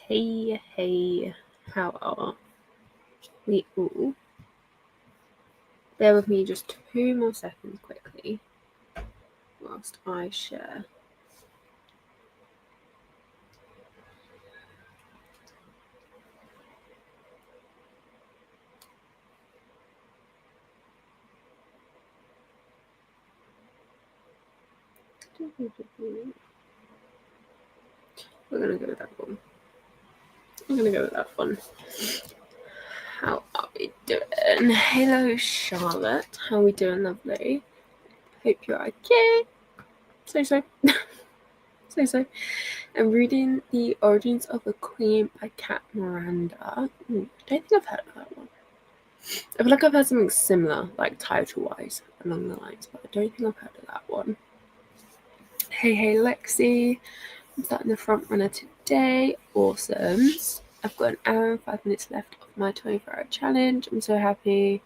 Hey, how are we all? Bear with me just 2 more seconds quickly whilst I share. We're going to go with that one. How are we doing? Hello, Charlotte. How are we doing, lovely? Hope you're okay. So. I'm reading The Origins of a Queen by Kat Miranda. I don't think I've heard of that one. I feel like I've heard something similar, like title-wise, along the lines, but I don't think I've heard of that one. Hey, Lexi. I'm starting the front runner today. Awesome. I've got an hour and 5 minutes left of my 24-hour challenge. I'm so happy.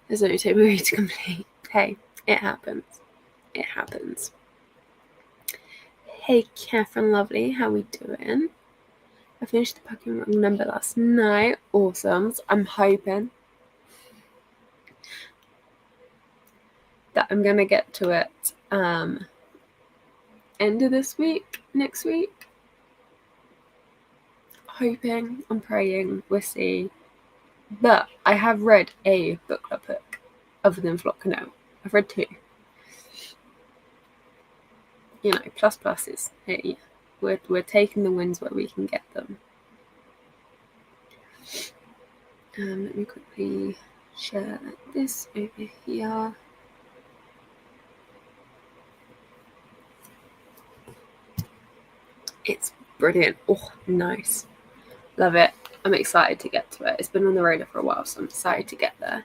There's only 2 more to complete. Hey, it happens. Hey, Catherine Lovely. How we doing? I finished the Pokemon number last night. Awesome. So I'm hoping that I'm going to get to it end of this week, next week. Hoping, I'm praying, we'll see. But I have read a book club book other than Flockano. I've read 2. You know, pluses. Hey, we're taking the wins where we can get them. Let me quickly share this over here. It's brilliant. Oh, nice. Love it. I'm excited to get to it. It's been on the radar for a while, so I'm excited to get there.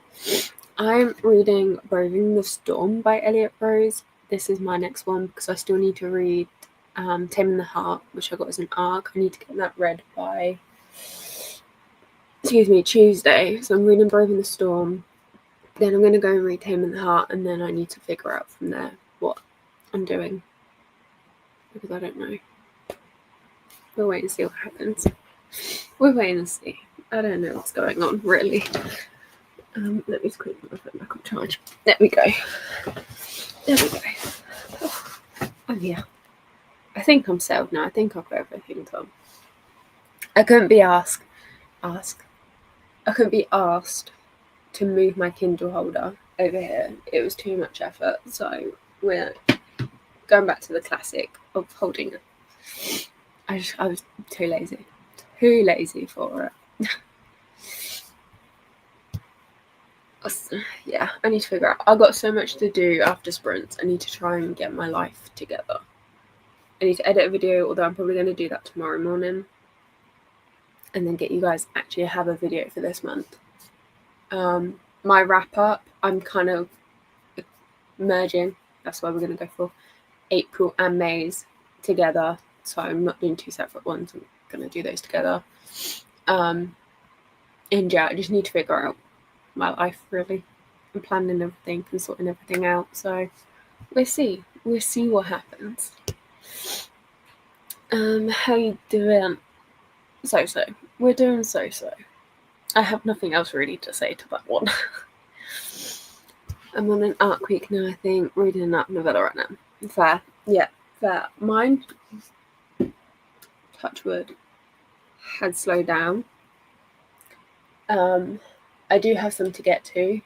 I'm reading Braving the Storm by Elliot Rose. This is my next one because I still need to read Taming the Heart, which I got as an ARC. I need to get that read by Tuesday. So I'm reading Braving the Storm. Then I'm going to go and read Taming the Heart, and then I need to figure out from there what I'm doing because I don't know. We'll wait and see what happens. We'll wait and see. I don't know what's going on, really. Let me quickly put my phone back on charge. There we go. Oh, yeah. I think I'm settled now. I think I've got everything done. I couldn't be asked to move my Kindle holder over here. It was too much effort, so we're going back to the classic of holding it. I was too lazy for it. Yeah, I need to figure out. I've got so much to do after sprints. I need to try and get my life together. I need to edit a video, although I'm probably going to do that tomorrow morning. And then get you guys actually have a video for this month. My wrap up, I'm kind of merging. That's why we're going to go for April and May's together. So I'm not doing 2 separate ones. I'm going to do those together. And yeah, I just need to figure out my life, really. I'm planning everything and sorting everything out. So we'll see. We'll see what happens. How you doing? So. We're doing so. I have nothing else really to say to that one. I'm on an ARC week now, I think. Reading an ARC novella right now. Fair. Yeah, fair. Mine, touch wood, had slowed down. I do have some to get to.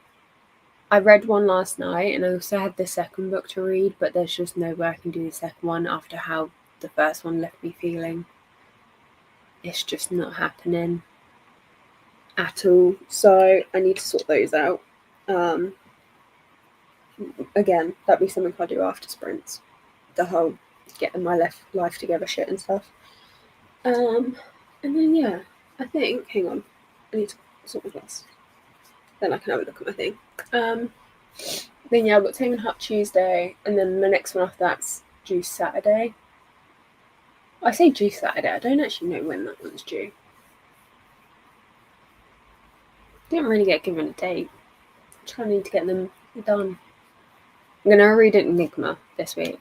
I read one last night, and I also had the second book to read, but there's just no way I can do the second one after how the first one left me feeling. It's just not happening at all. So I need to sort those out. Again, that'd be something I do after sprints. The whole getting my life together shit and stuff. And then yeah, I think, hang on, I need to sort my glass. Then I can have a look at my thing. Then yeah, I've got Taming Hut Tuesday, and then the next one after that's due Saturday. I say due Saturday, I don't actually know when that one's due. Didn't really get given a date. I'm trying to get them done. I'm gonna read Enigma this week.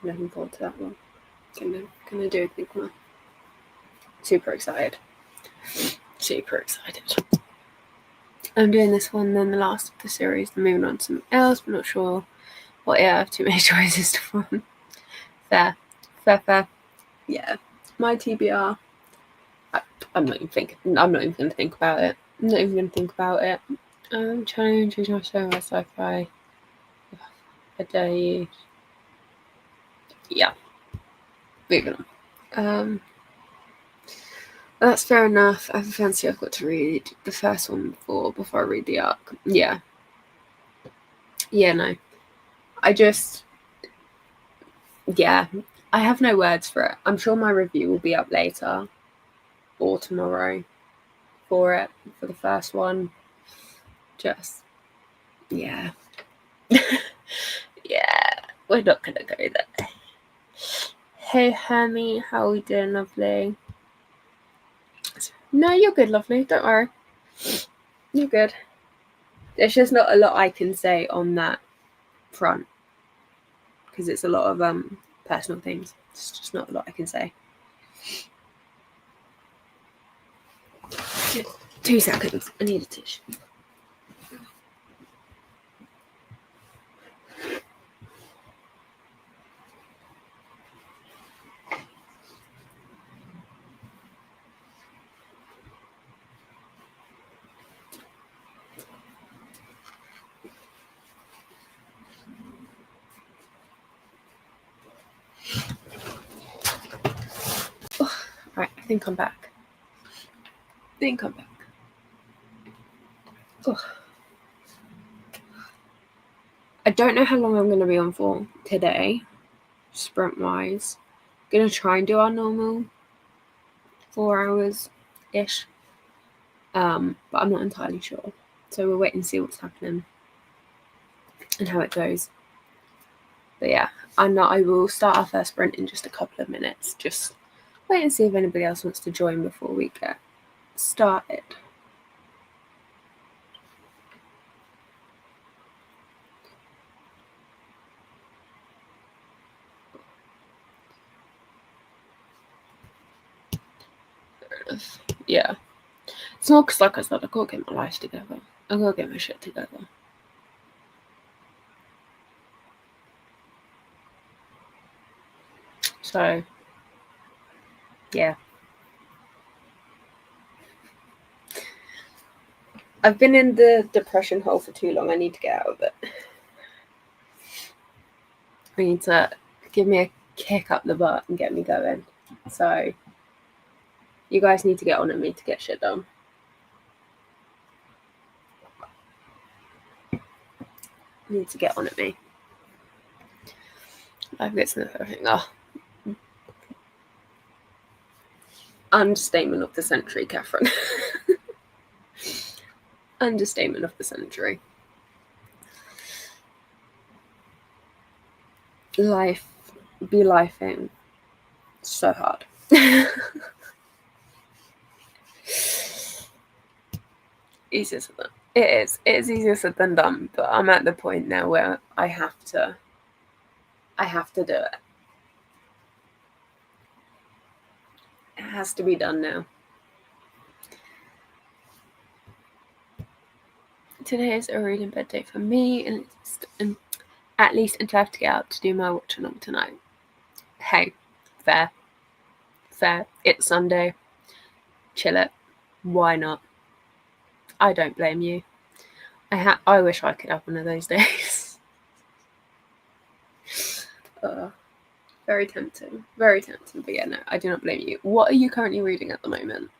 I'm looking forward to that one. Gonna do Enigma. super excited. Super excited. I'm doing this one, then the last of the series, then moving on to something else, but not sure what. Yeah, I have too many choices to form. Fair. Yeah. My TBR. I'm not even going to think about it. Challenge regional show or sci-fi. I dare you. Yeah. Moving on. That's fair enough. I have a fancy I've got to read the first one before I read the arc. Yeah. Yeah, no. Yeah, I have no words for it. I'm sure my review will be up later or tomorrow for the first one. Yeah. Yeah, we're not going to go there. Hey, Hermie, how are we doing, lovely? No, you're good, lovely. Don't worry. You're good. There's just not a lot I can say on that front because it's a lot of personal things. It's just not a lot I can say. 2 seconds. I need a tissue. Right, I think I'm back. Oh. I don't know how long I'm going to be on for today, sprint-wise. I'm going to try and do our normal 4 hours-ish, but I'm not entirely sure. So we'll wait and see what's happening and how it goes. But yeah, I will start our first sprint in just a couple of minutes. Just wait and see if anybody else wants to join before we get started. Yeah. It's not because, like I said, I gotta get my life together. I gotta get my shit together. So, yeah. I've been in the depression hole for too long. I need to get out of it. I need to give me a kick up the butt and get me going. So, you guys need to get on at me to get shit done. You need to get on at me. Life gets in the thing. Oh. Understatement of the century, Catherine. Understatement of the century. Life be lifing so hard. Easier said than it is. It's easier said than done, but I'm at the point now where I have to do it. It has to be done now. Today is a reading bed day for me, and at least until I have to get out to do my watch along tonight. Hey, fair. It's Sunday. Chill it. Why not? I don't blame you. I wish I could have one of those days. Very tempting. But yeah, no, I do not blame you. What are you currently reading at the moment?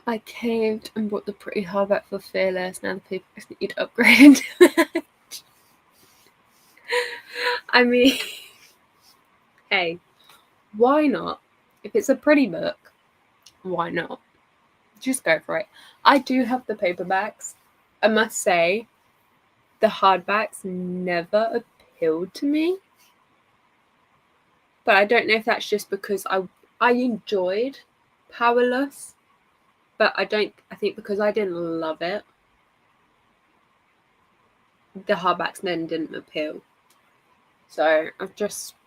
I caved and bought the pretty hardback for Fearless. Now the paperbacks need to upgrade into it. I mean, hey, why not? If it's a pretty book, why not? Just go for it. I do have the paperbacks. I must say, the hardbacks never appealed to me. But I don't know if that's just because I enjoyed Powerless, but I think because I didn't love it, the hardbacks then didn't appeal. So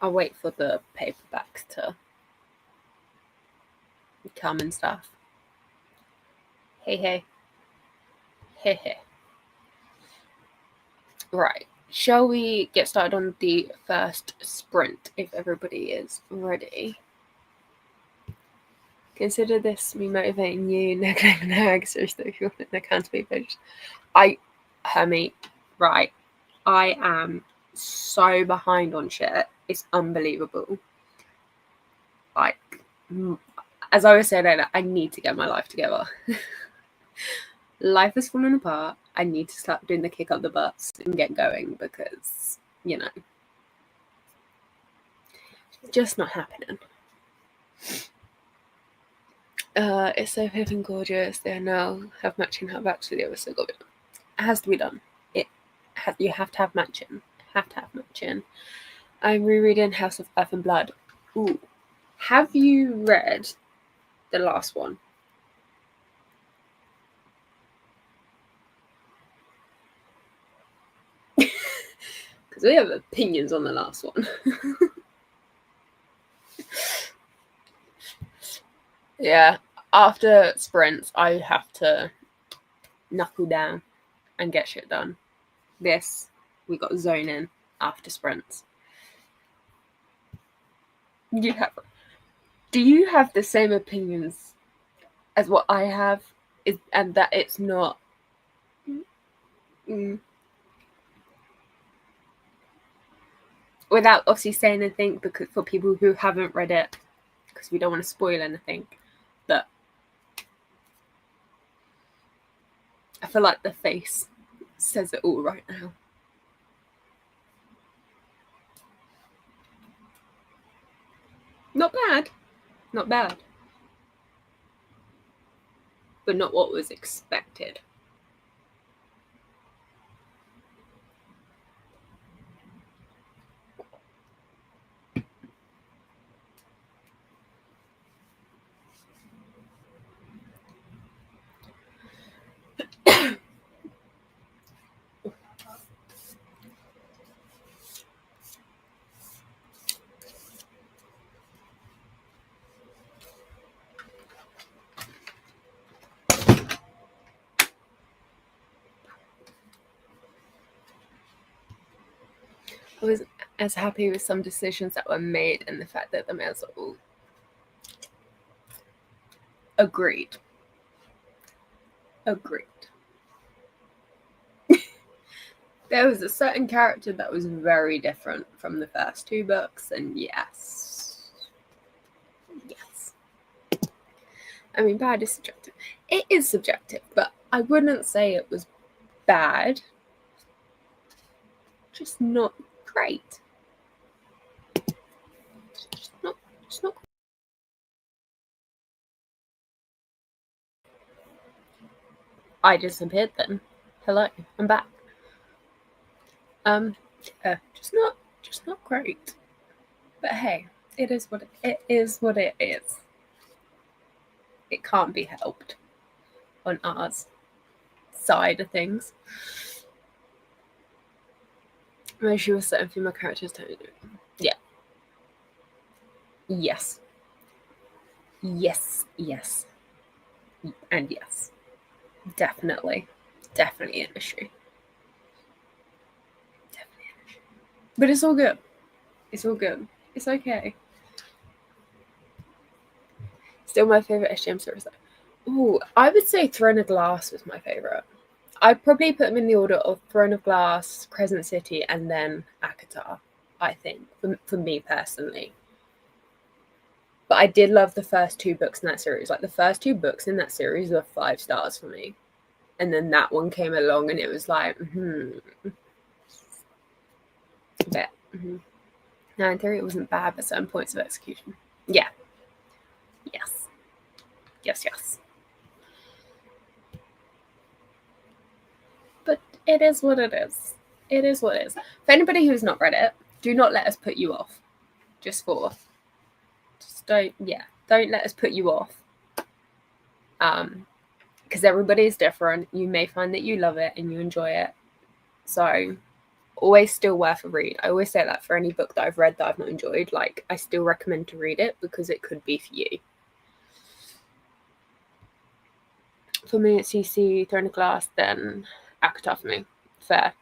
I'll wait for the paperbacks to come and stuff. Hey. Right. Shall we get started on the first sprint if everybody is ready? Consider this me motivating you, neg, seriously, if you want an accountability page. Hermie, right. I am so behind on shit. It's unbelievable. Like, as I was saying earlier, I need to get my life together. Life is falling apart. I need to start doing the kick up the butts and get going because, you know, it's just not happening. It's so flipping gorgeous. They now have matching hardbacks for the other, so good. It has to be done. You have to have matching. I'm rereading House of Earth and Blood. Ooh. Have you read the last one? Because we have opinions on the last one. Yeah, after sprints, I have to knuckle down and get shit done. This, we got zone in after sprints. Do you have the same opinions as what I have? And that it's not... Without obviously saying anything, because for people who haven't read it, because we don't want to spoil anything, but I feel like the face says it all right now. Not bad, but not what was expected. I was as happy with some decisions that were made and the fact that the males are all agreed. There was a certain character that was very different from the first two books, and yes. I mean, bad is subjective. It is subjective, but I wouldn't say it was bad. Just not great. Just not. I disappeared then. Hello, I'm back. Yeah, just not great. But hey, it is what it is. It can't be helped on ours side of things. Maybe she was certain female characters don't do it. Yeah. Yes. And yes. Definitely an issue. But it's all good. It's okay. Still my favorite SGM series though. Ooh, I would say Throne of Glass was my favorite. I'd probably put them in the order of Throne of Glass, Crescent City, and then ACOTAR, I think, for me personally. But I did love the first two books in that series. Like, the first two books in that series were 5 stars for me. And then that one came along and it was like, Now, in theory, it wasn't bad, but certain points of execution. Yeah. Yes. But it is what it is. For anybody who's not read it, do not let us put you off. Don't let us put you off. Because everybody is different. You may find that you love it and you enjoy it. So always still worth a read. I always say that for any book that I've read that I've not enjoyed, like I still recommend to read it because it could be for you. For me, it's CC, Throne of Glass, then ACOTAR for me. Fair.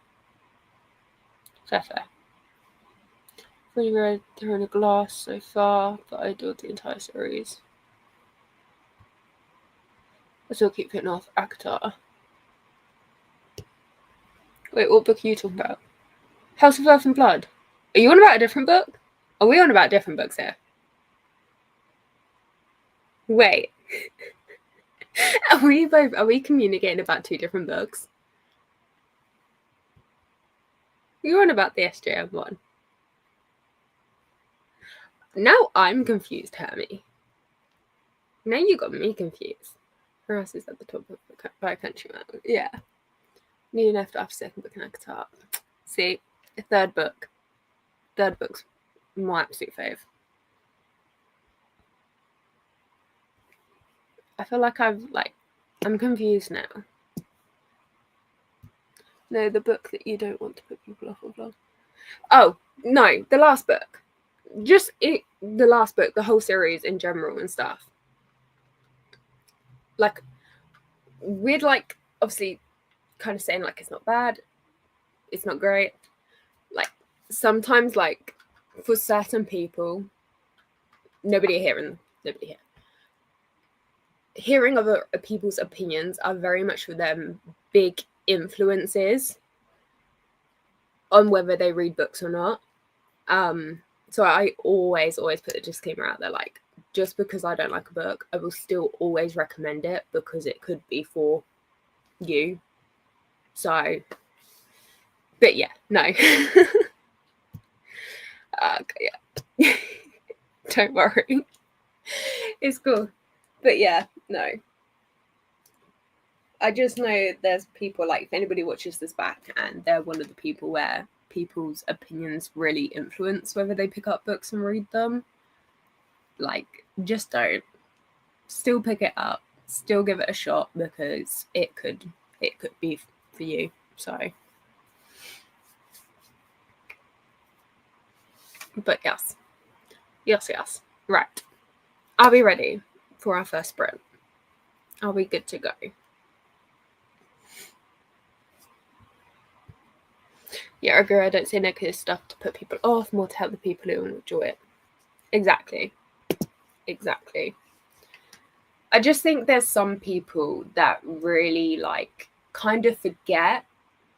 Fair. I've only read Throne of Glass so far, but I adored the entire series. I still keep putting off ACOTAR. Wait, what book are you talking about? House of Earth and Blood. Are you on about a different book? Are we on about different books here? Wait. Are we communicating about two different books? You're on about the SJM one. Now I'm confused, Hermie. Now you got me confused. Who else is at the top of the by country map? Yeah. New left after second book and ACOTAR. See, the third book. Third book's my absolute fave. I feel like I'm confused now. No, the book that you don't want to put people off of love. Oh, no, the last book. Just the last book, the whole series in general and stuff. Like, we'd like, obviously, kind of saying, like, it's not bad, it's not great. Like, sometimes, like, for certain people, nobody here. Hearing other people's opinions are very much for them big influences on whether they read books or not. So I always put a disclaimer out there, like, just because I don't like a book, I will still always recommend it because it could be for you. So, but yeah, no. Okay, yeah. Don't worry. It's cool. But yeah, no. I just know there's people, like, if anybody watches this back and they're one of the people where people's opinions really influence whether they pick up books and read them, like, just don't. Still pick it up. Still give it a shot because it could be for you. So, but yes. Right. Are we ready for our first sprint? Are we good to go? Yeah, I agree. I don't say negative stuff to put people off, more to help the people who enjoy it. Exactly. I just think there's some people that really, like, kind of forget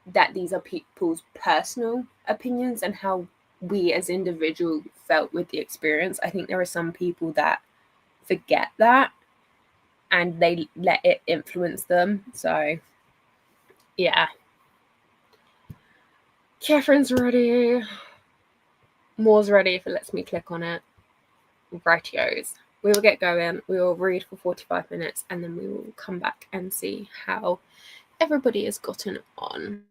that these are people's personal opinions and how we as individuals felt with the experience. I think there are some people that forget that and they let it influence them. So, yeah. Catherine's ready. More's ready if it lets me click on it. Righteos. We will get going. We will read for 45 minutes and then we will come back and see how everybody has gotten on.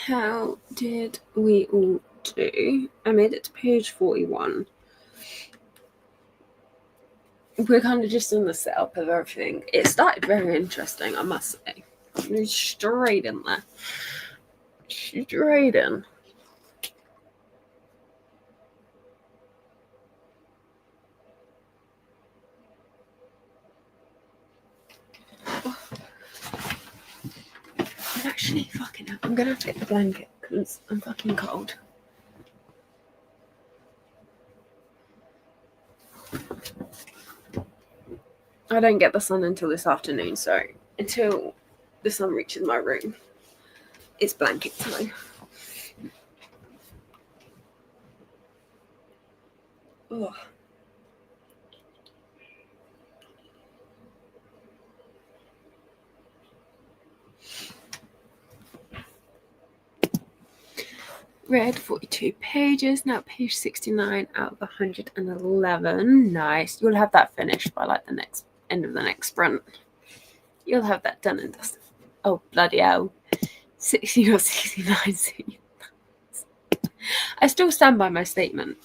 how did we all do? I made it to page 41. We're kind of just in the setup of everything. It started very interesting, I must say. Straight in there. Straight in. Actually, I'm gonna have to get the blanket because I'm fucking cold. I don't get the sun until this afternoon, so until the sun reaches my room, it's blanket time. Ugh. Read 42 pages, now page 69 out of 111. Nice. You'll have that finished by like the next end of the next sprint. You'll have that done and dusted. Oh, bloody hell. 60 or 69 soon. I still stand by my statement.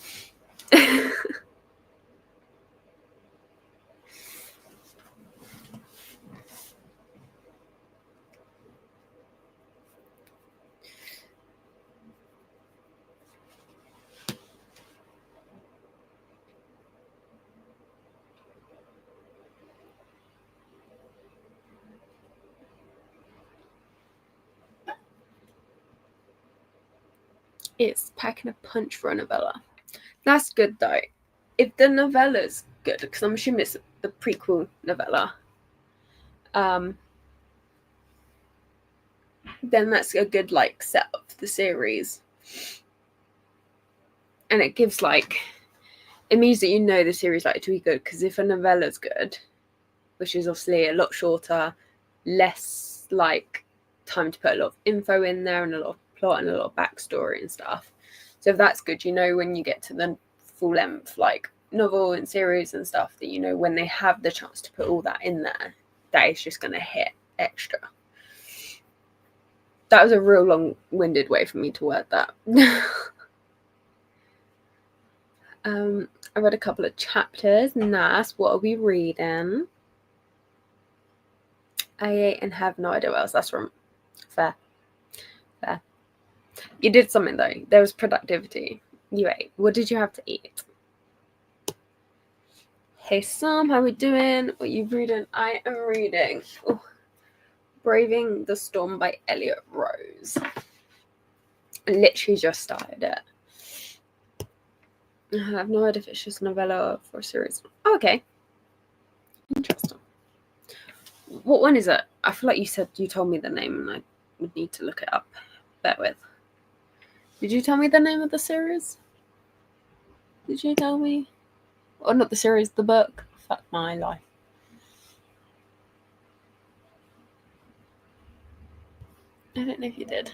It's packing a punch for a novella. That's good though. If the novella's good, because I'm assuming it's the prequel novella, then that's a good like setup for the series. And it gives like, it means that you know the series like to be good, because if a novella's good, which is obviously a lot shorter, less like time to put a lot of info in there and a lot of plot and a lot of backstory and stuff. So if that's good, you know when you get to the full length like novel and series and stuff, that you know when they have the chance to put all that in there, that is just going to hit extra. That was a real long-winded way for me to word that. I read a couple of chapters. Nice. What are we reading? I ate and have no idea what else that's from. Fair. You did something though. There was productivity. You ate. What did you have to eat? Hey Sam, how we doing? What are you reading? I am reading Braving the Storm by Elliot Rose. I literally just started it. I have no idea if it's just a novella or a series. Oh, okay. Interesting. What one is it? I feel like you told me the name and I would need to look it up. Bear with. Did you tell me the name of the series? Did you tell me? Or not the series, the book? Fuck my life. I don't know if you did.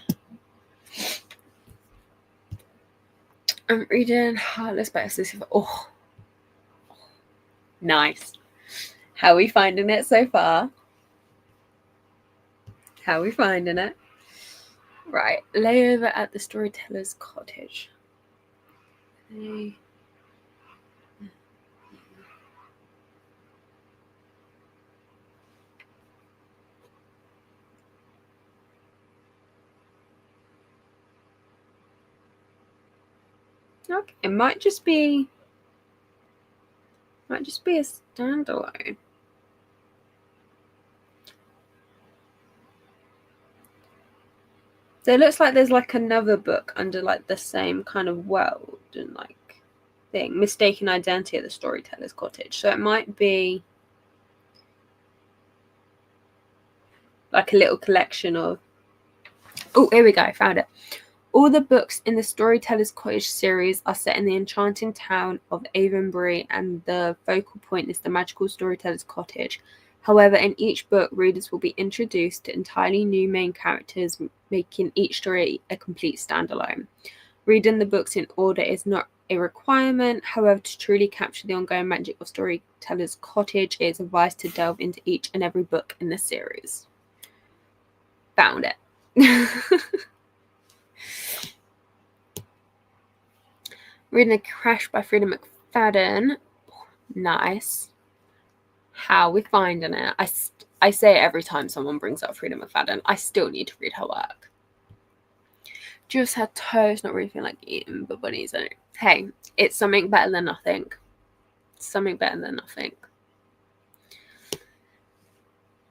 I'm reading Heartless by Exclusive. Oh, nice. How are we finding it so far? How are we finding it? Right, layover at the storyteller's cottage. Okay, it might just be a standalone. So it looks like there's like another book under like the same kind of world and like thing. Mistaken Identity at the Storyteller's Cottage. So it might be like a little collection of... Oh, here we go. I found it. All the books in the Storyteller's Cottage series are set in the enchanting town of Avonbury, and the focal point is the magical Storyteller's Cottage. However, in each book, readers will be introduced to entirely new main characters, making each story a complete standalone. Reading the books in order is not a requirement. However, to truly capture the ongoing magic of Storyteller's Cottage, it is advised to delve into each and every book in the series. Found it. Reading A Crash by Frida McFadden. Nice. How we finding it? I say it every time someone brings up Frida McFadden. I still need to read her work. Just had toast, not really feeling like eating, but bunnies in it. Hey, it's something better than nothing. Something better than nothing.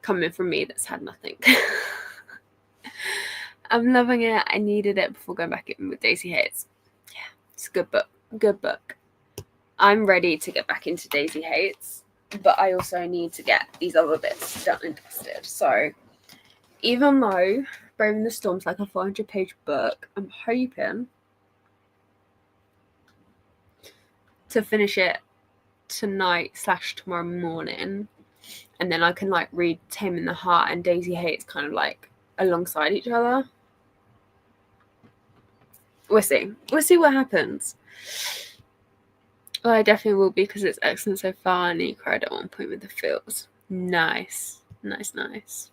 Coming from me that's had nothing. I'm loving it. I needed it before going back in with Daisy Hates. Yeah, it's a good book. Good book. I'm ready to get back into Daisy Hates, but I also need to get these other bits done and dusted. So even though Brave the Storm's like a 400-page book, I'm hoping to finish it tonight/tomorrow morning, and then I can like read Tame in the Heart and Daisy Hates kind of like alongside each other. We'll see. We'll see what happens. Well, I definitely will be because it's excellent so far, and you cried at one point with the feels. Nice. Nice, nice.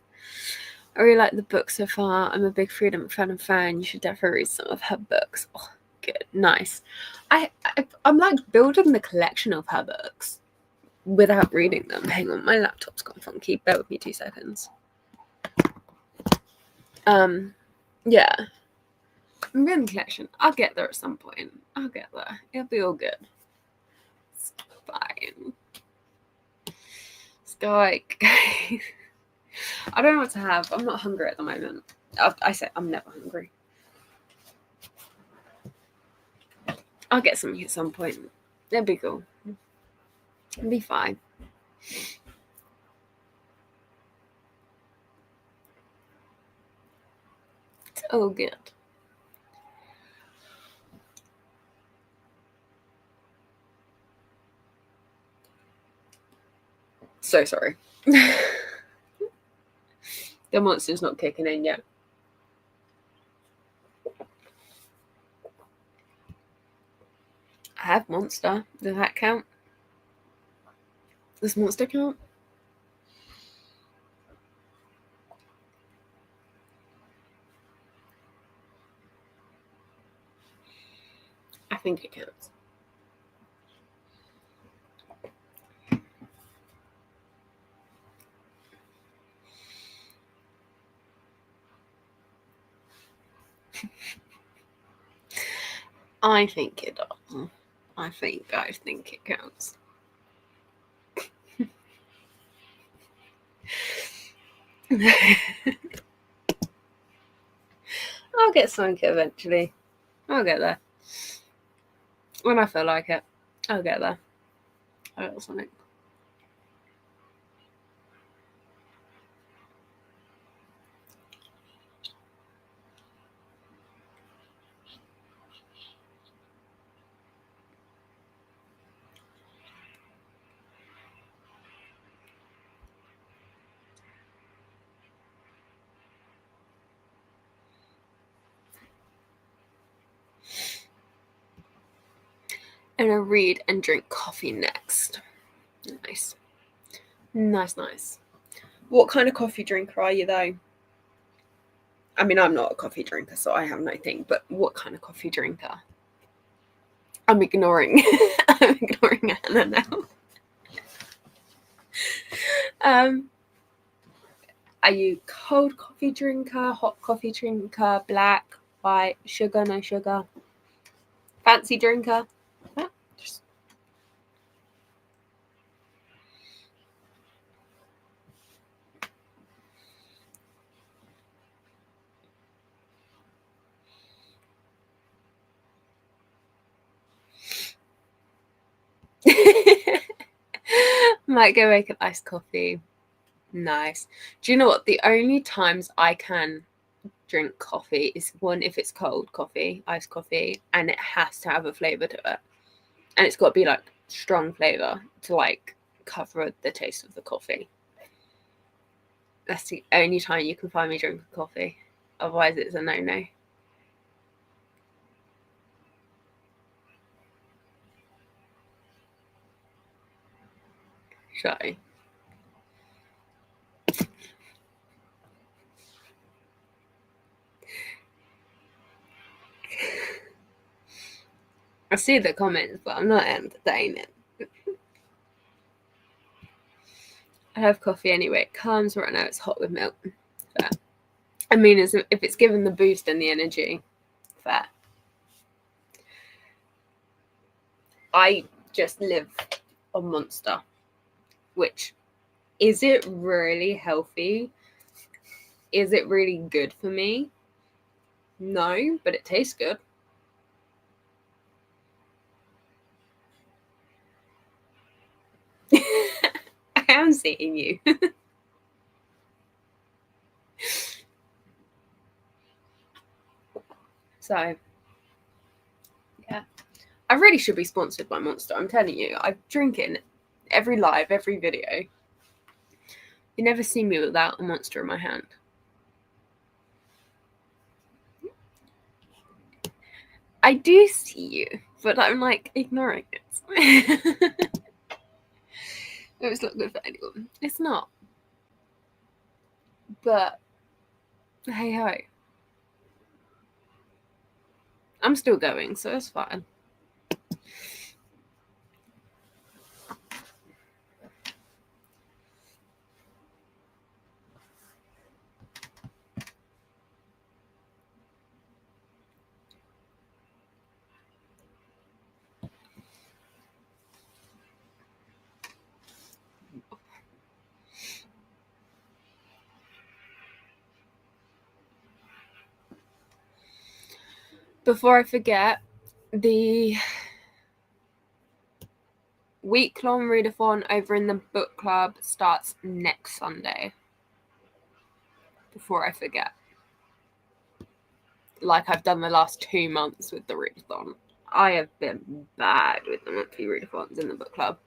I really like the book so far. I'm a big Frida McFadden fan. You should definitely read some of her books. Oh, good. Nice. I'm like building the collection of her books without reading them. Hang on, my laptop's gone funky. Bear with me 2 seconds. Yeah. I'm building the collection. I'll get there at some point. I'll get there. It'll be all good. It's fine. Stoic. I don't know what to have. I'm not hungry at the moment. I say I'm never hungry. I'll get something at some point. It'll be cool. It'll be fine. It's all good. So sorry. The monster's not kicking in yet. I have Monster. Does that count? Does Monster count? I think it counts. I think it does. I think it counts. I'll get something eventually. I'll get there. When I feel like it, I'll get there. I'll get something. And I'll read and drink coffee next. Nice. Nice, nice. What kind of coffee drinker are you, though? I mean, I'm not a coffee drinker, so I have no thing, but what kind of coffee drinker? I'm ignoring. I'm ignoring Anna now. Are you cold coffee drinker, hot coffee drinker, black, white, sugar, no sugar? Fancy drinker? Just... Might go make an iced coffee. Nice. Do you know what? The only times I can drink coffee is one if it's cold coffee, iced coffee, and it has to have a flavour to it. And it's got to be like strong flavour to like cover the taste of the coffee. That's the only time you can find me drinking coffee. Otherwise, it's a no-no. Shy. I see the comments, but I'm not entertaining. I have coffee anyway. It calms right now. It's hot with milk. Fair. I mean, if it's given the boost and the energy, fair. I just live on Monster, which, is it really healthy? Is it really good for me? No, but it tastes good. I am seeing you. So, yeah. I really should be sponsored by Monster. I'm telling you. I drink it in every live, every video. You never see me without a Monster in my hand. I do see you, but I'm like ignoring it. It's not good for anyone. It's not. But hey ho. I'm still going, so it's fine. Before I forget, the week-long readathon over in the book club starts next Sunday. Before I forget. Like I've done the last 2 months with the readathon. I have been bad with the monthly readathons in the book club.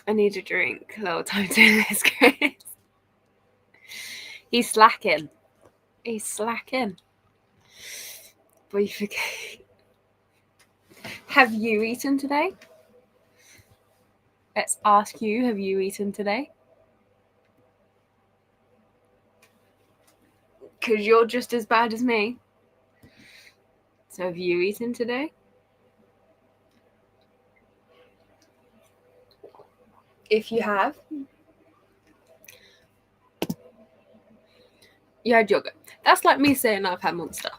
I need a drink. A little time doing this, Chris. He's slacking. He's slacking. But you forget. Have you eaten today? Let's ask you, have you eaten today? Because you're just as bad as me. So have you eaten today? If you have, you had yogurt. That's like me saying I've had Monster.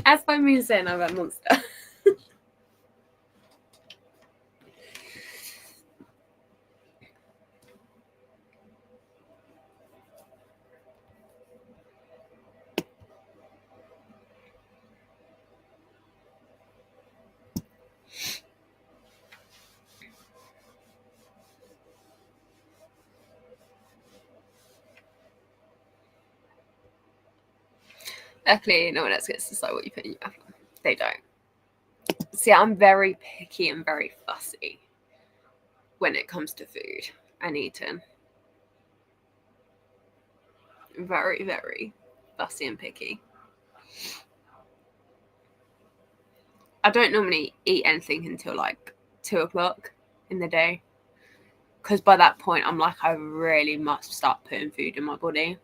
That's like me saying I've had Monster. Luckily, no one else gets to decide what you put in your mouth. They don't. See, I'm very picky and very fussy when it comes to food and eating. Very, very fussy and picky. I don't normally eat anything until like 2 o'clock in the day. Because by that point, I'm like, I really must start putting food in my body.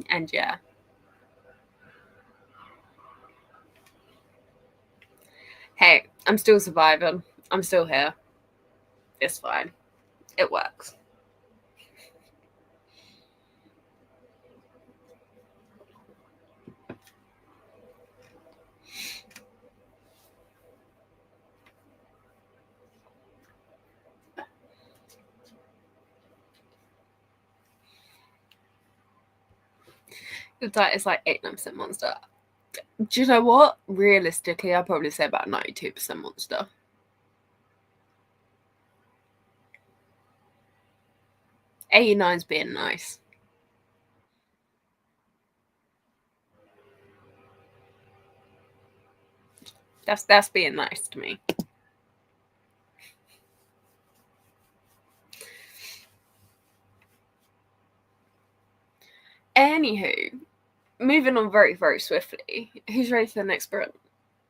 And yeah. Hey, I'm still surviving. I'm still here. It's fine. It works. Your diet is like 8-9% Monster. Do you know what? Realistically, I'd probably say about 92% Monster. 89's being nice. That's being nice to me. Anywho, moving on very, very swiftly. Who's ready for the next sprint?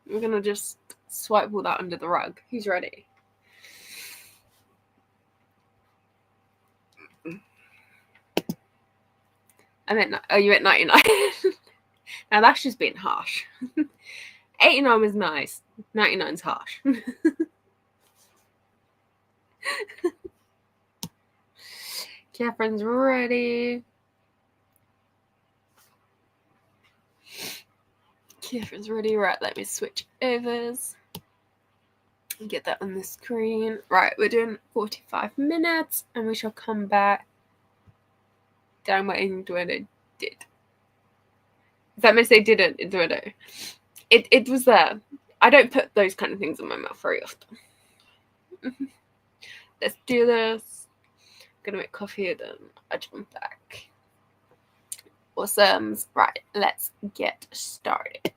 We're going to just swipe all that under the rug. Who's ready? I meant, oh, you meant 99. Now that's just being harsh. 89 was nice. 99's harsh. Catherine's ready. Catherine's ready. Right, let me switch overs. Get that on the screen. Right, we're doing 45 minutes and we shall come back. Damn what Induedo did. Is that meant to say didn't Induedo? It was there. I don't put those kind of things in my mouth very often. Let's do this. I'm gonna make coffee, then I jump back. Awesome. Right, let's get started.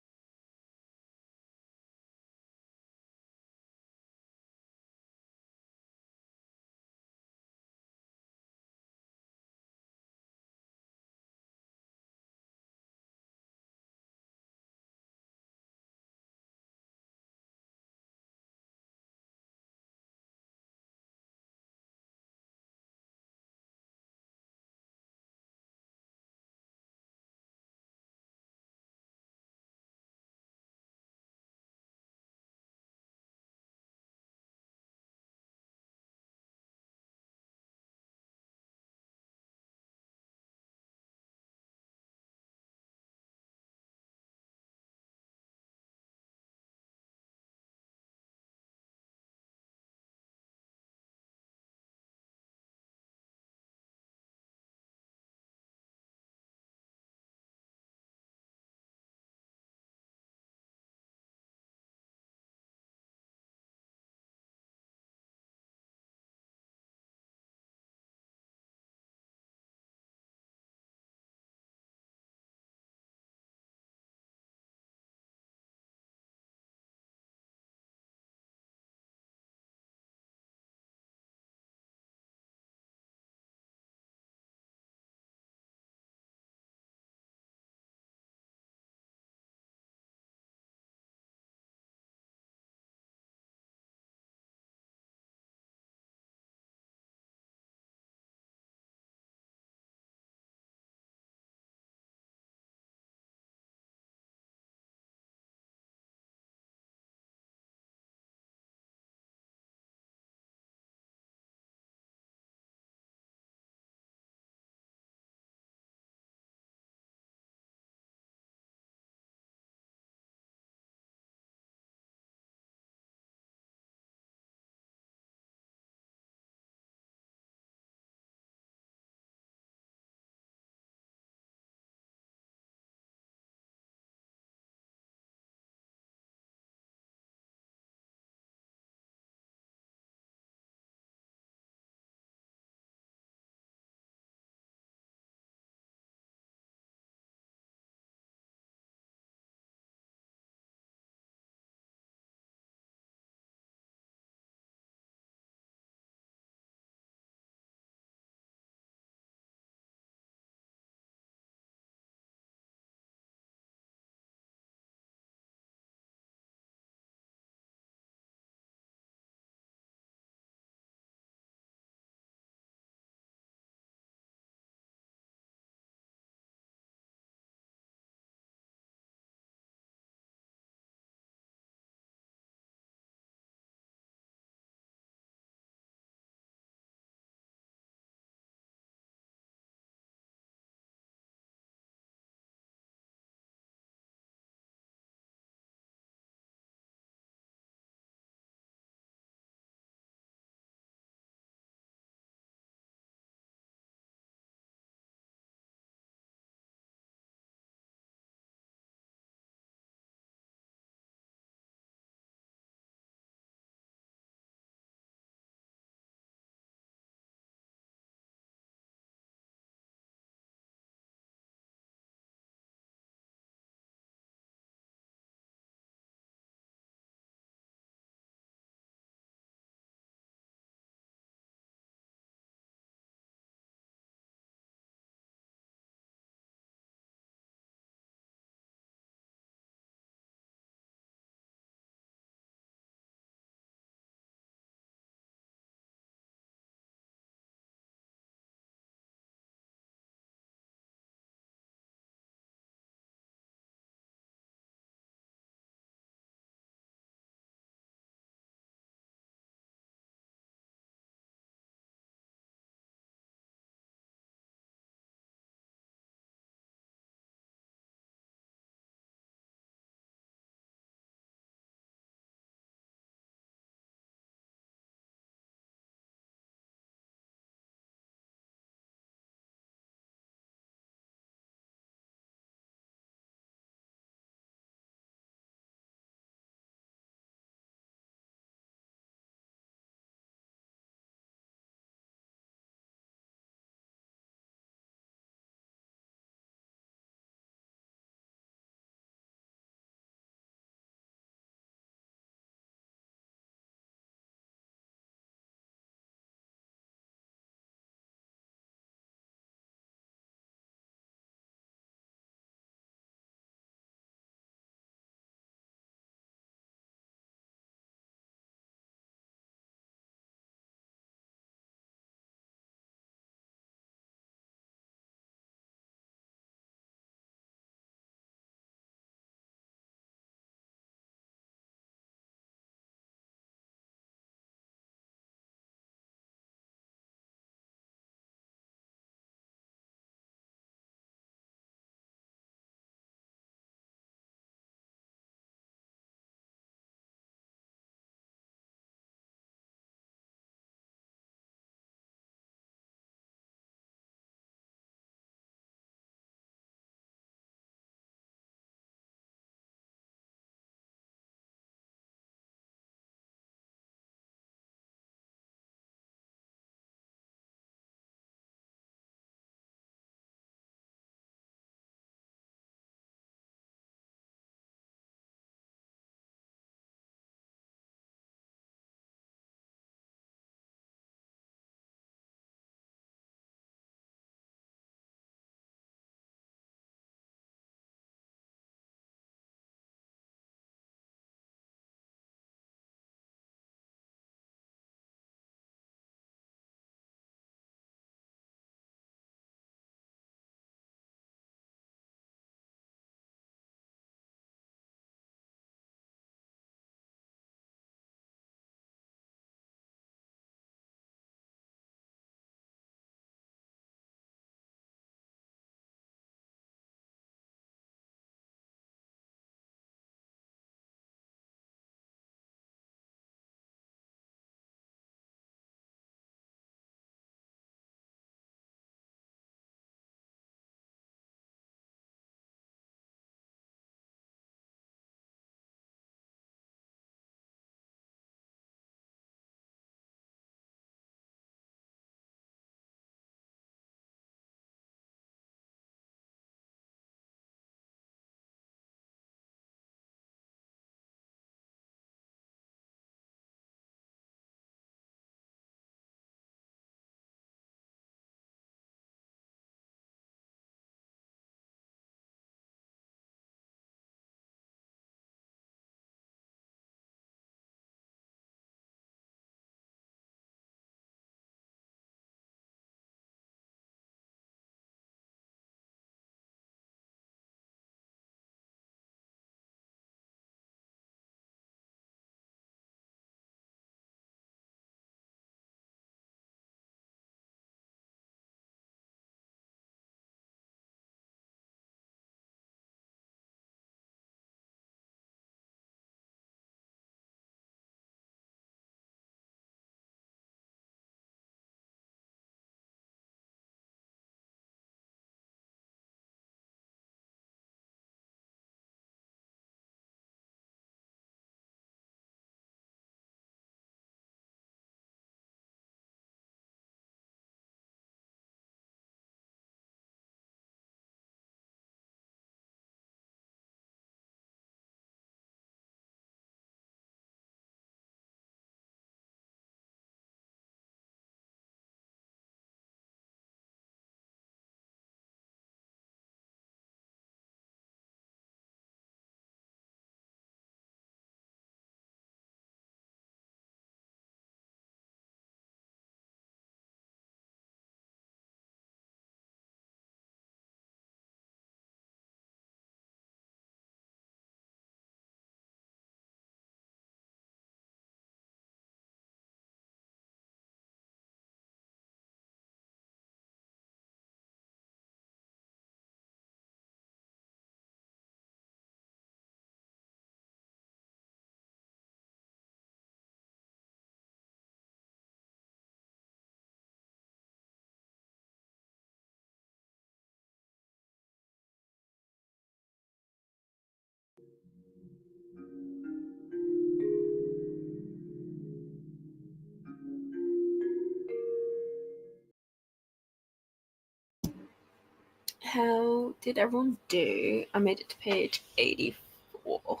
how did everyone do? I made it to page 84.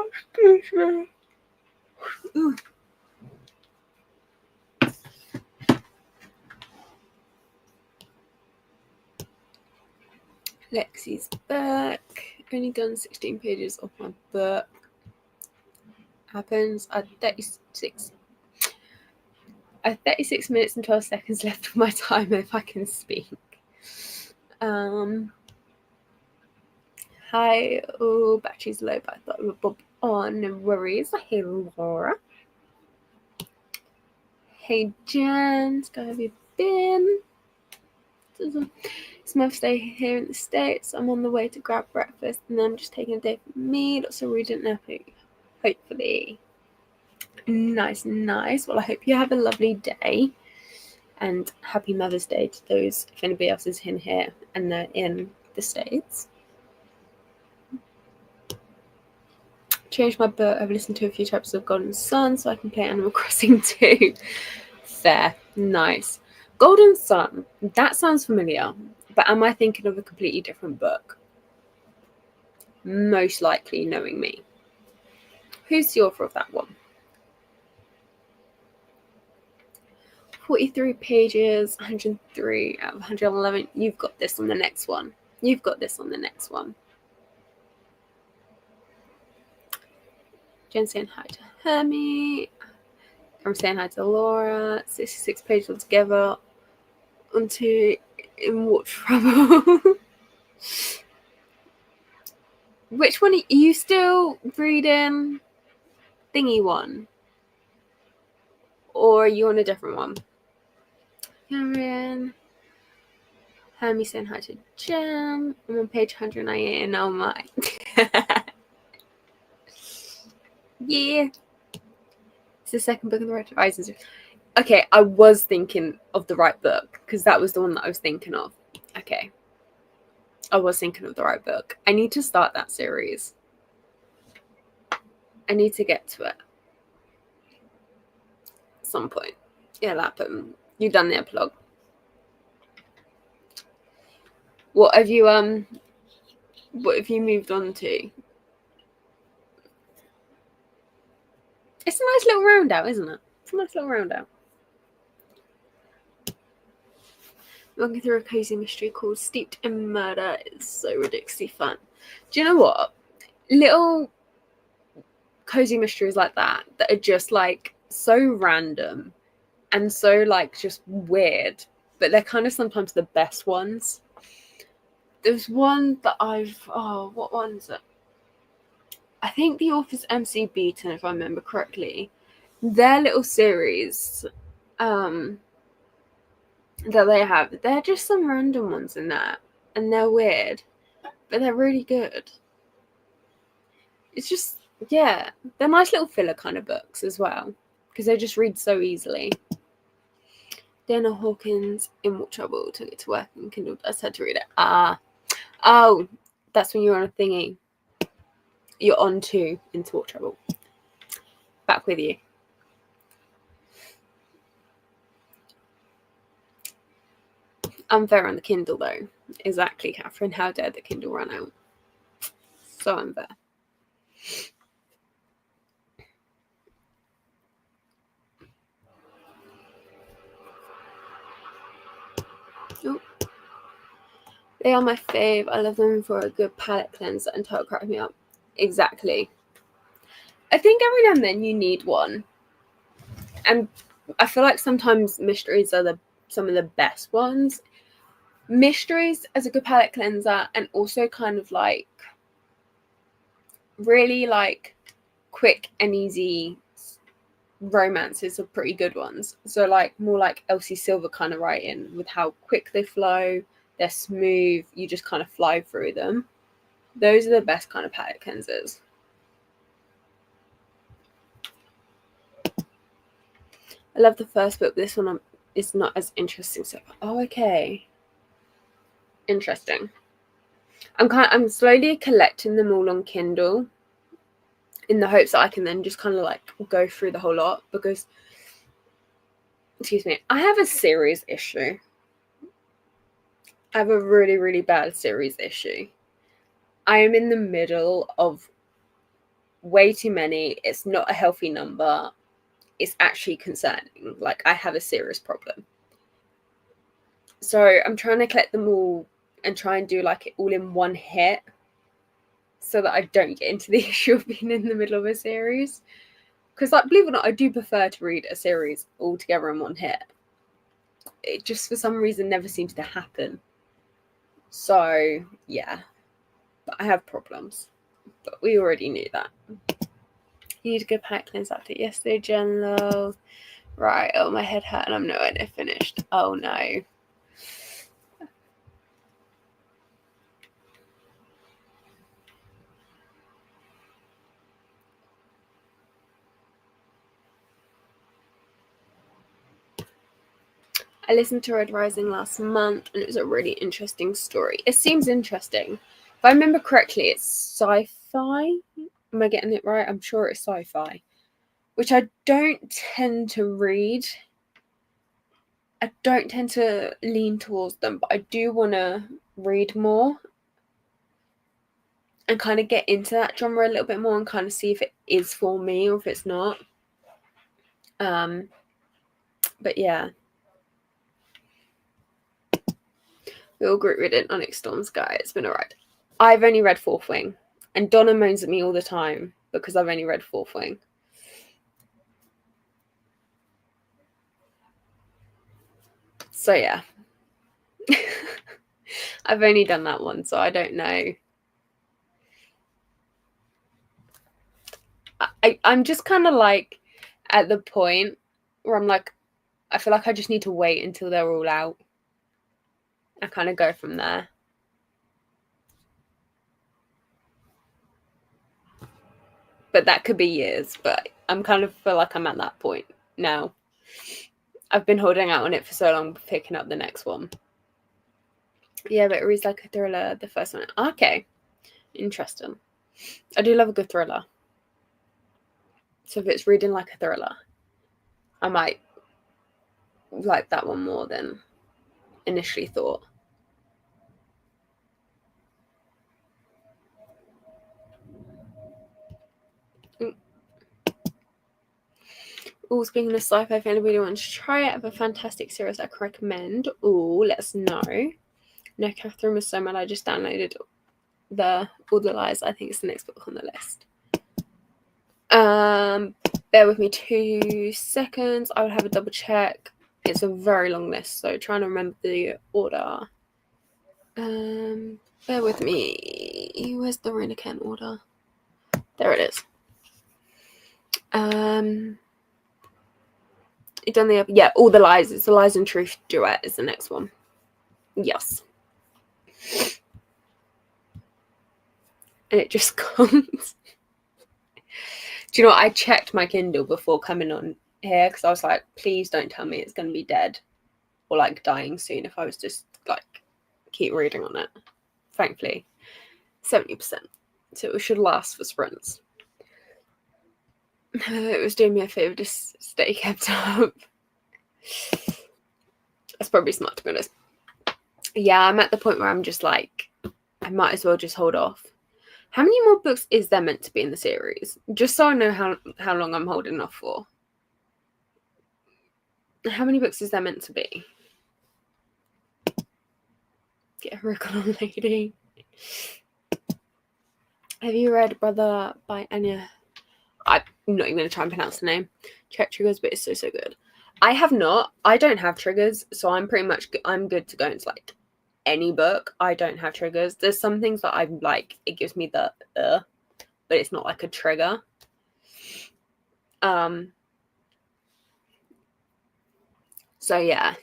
Excuse me. Ooh. Lexi's back. Only done 16 pages of my book. Happens at 36 minutes and 12 seconds left of my time if I can speak. Hi, battery's low, but I thought it would bob on. No worries. Hey, Laura. Hey, Jen. How have you been? It's Mother's Day here in the States. I'm on the way to grab breakfast, and then I'm just taking a day for me. Lots of reading and napping. Hopefully. Nice. Well, I hope you have a lovely day. And happy Mother's Day to those, if anybody else is in here and they're in the States. Changed my book. I've listened to a few chapters of Golden Sun so I can play Animal Crossing too. Fair. Nice. Golden Sun. That sounds familiar. But am I thinking of a completely different book? Most likely, knowing me. Who's the author of that one? 43 pages, 103 out of 111. You've got this on the next one. Jen's saying hi to Hermie. I'm saying hi to Laura. 66 pages altogether. Onto In What Trouble. Which one are you still reading? Thingy one? Or are you on a different one? Karen. Hermie saying hi to Jem. I'm on page 198 and oh my. Yeah. It's the second book in the Right Horizons. Okay, I was thinking of the right book because that was the one that I was thinking of. Okay. I was thinking of the right book. I need to start that series. I need to get to it. At some point. It'll happen. You've done the epilogue. What have you moved on to? It's a nice little round out, isn't it? It's a nice little round out. Walking through a cozy mystery called Steeped in Murder is so ridiculously fun. Do you know what? Little cozy mysteries like that are just like so random and so like just weird, but they're kind of sometimes the best ones. There's one that what one is it? I think the author's MC Beaton, if I remember correctly. Their little series that they have, they're just some random ones in there, and they're weird, but they're really good. It's just, yeah, they're nice little filler kind of books as well, because they just read so easily. Dana Hawkins, In What Trouble, took it to work and Kindle Dust, had to read it. Oh, that's when you're on a thingy. You're on to Into What Trouble. Back with you. Unfair on the Kindle, though. Exactly, Catherine. How dare the Kindle run out? So unfair. Oh. They are my fave. I love them for a good palette cleanser and total crack me up. Exactly. I think every now and then you need one. And I feel like sometimes mysteries are some of the best ones. Mysteries as a good palette cleanser, and also kind of like really like quick and easy romances are pretty good ones. So like more like Elsie Silver kind of writing, with how quick they flow, they're smooth, you just kind of fly through them. Those are the best kind of palette cleansers. I love the first book. This one is not as interesting. So, okay. Interesting. I'm slowly collecting them all on Kindle in the hopes that I can then just kind of like go through the whole lot, because, excuse me, I have a serious issue. I have a really, really bad series issue. I am in the middle of way too many. It's not a healthy number. It's actually concerning. Like, I have a serious problem. So I'm trying to collect them all and try and do like it all in one hit so that I don't get into the issue of being in the middle of a series. Because, like, believe it or not, I do prefer to read a series all together in one hit. It just, for some reason, never seems to happen. So, yeah. But I have problems. But we already knew that. You need a good pack cleanse after yesterday, Jen. Right, oh, my head hurt and I'm nowhere near finished. Oh, no. I listened to Red Rising last month and it was a really interesting story. It seems interesting. If I remember correctly, it's sci-fi. Am I getting it right? I'm sure it's sci-fi, which I don't tend to read. I don't tend to lean towards them, but I do want to read more and kind of get into that genre a little bit more and kind of see if it is for me or if it's not. But yeah. We all group read it Onyx Storms, guy. It's been alright. I've only read Fourth Wing, and Donna moans at me all the time because I've only read Fourth Wing. So yeah. I've only done that one, so I don't know. I'm just kind of like at the point where I'm like, I feel like I just need to wait until they're all out and kind of go from there. But that could be years, but I'm kind of feel like I'm at that point now. I've been holding out on it for so long, picking up the next one. Yeah, but it reads like a thriller, the first one. Okay, interesting. I do love a good thriller. So if it's reading like a thriller, I might like that one more than initially thought. Oh, speaking of sci-fi, if anybody wants to try it, I have a fantastic series I can recommend. Oh, let us know. No, Catherine was so mad. I just downloaded All the Lies. I think it's the next book on the list. Bear with me 2 seconds. I will have a double check. It's a very long list, so trying to remember the order. Bear with me. Where's the Runican order? There it is. You done the yeah, All the Lies. It's the Lies and Truth duet is the next one. Yes. And it just comes. Do you know what? I checked my Kindle before coming on here because I was like, please don't tell me it's going to be dead or like dying soon if I was just like keep reading on it. Thankfully, 70%. So it should last for sprints. It was doing me a favour to stay kept up. That's probably smart, to be honest. Yeah, I'm at the point where I'm just like, I might as well just hold off. How many more books is there meant to be in the series? Just so I know how long I'm holding off for. How many books is there meant to be? Get a wriggle on, lady. Have you read Brother by Anya? I'm not even going to try and pronounce the name. Check triggers, but it's so good. I have not. I don't have triggers, so I'm good to go into like any book. I don't have triggers. There's some things that I'm like, it gives me the but it's not like a trigger. So yeah.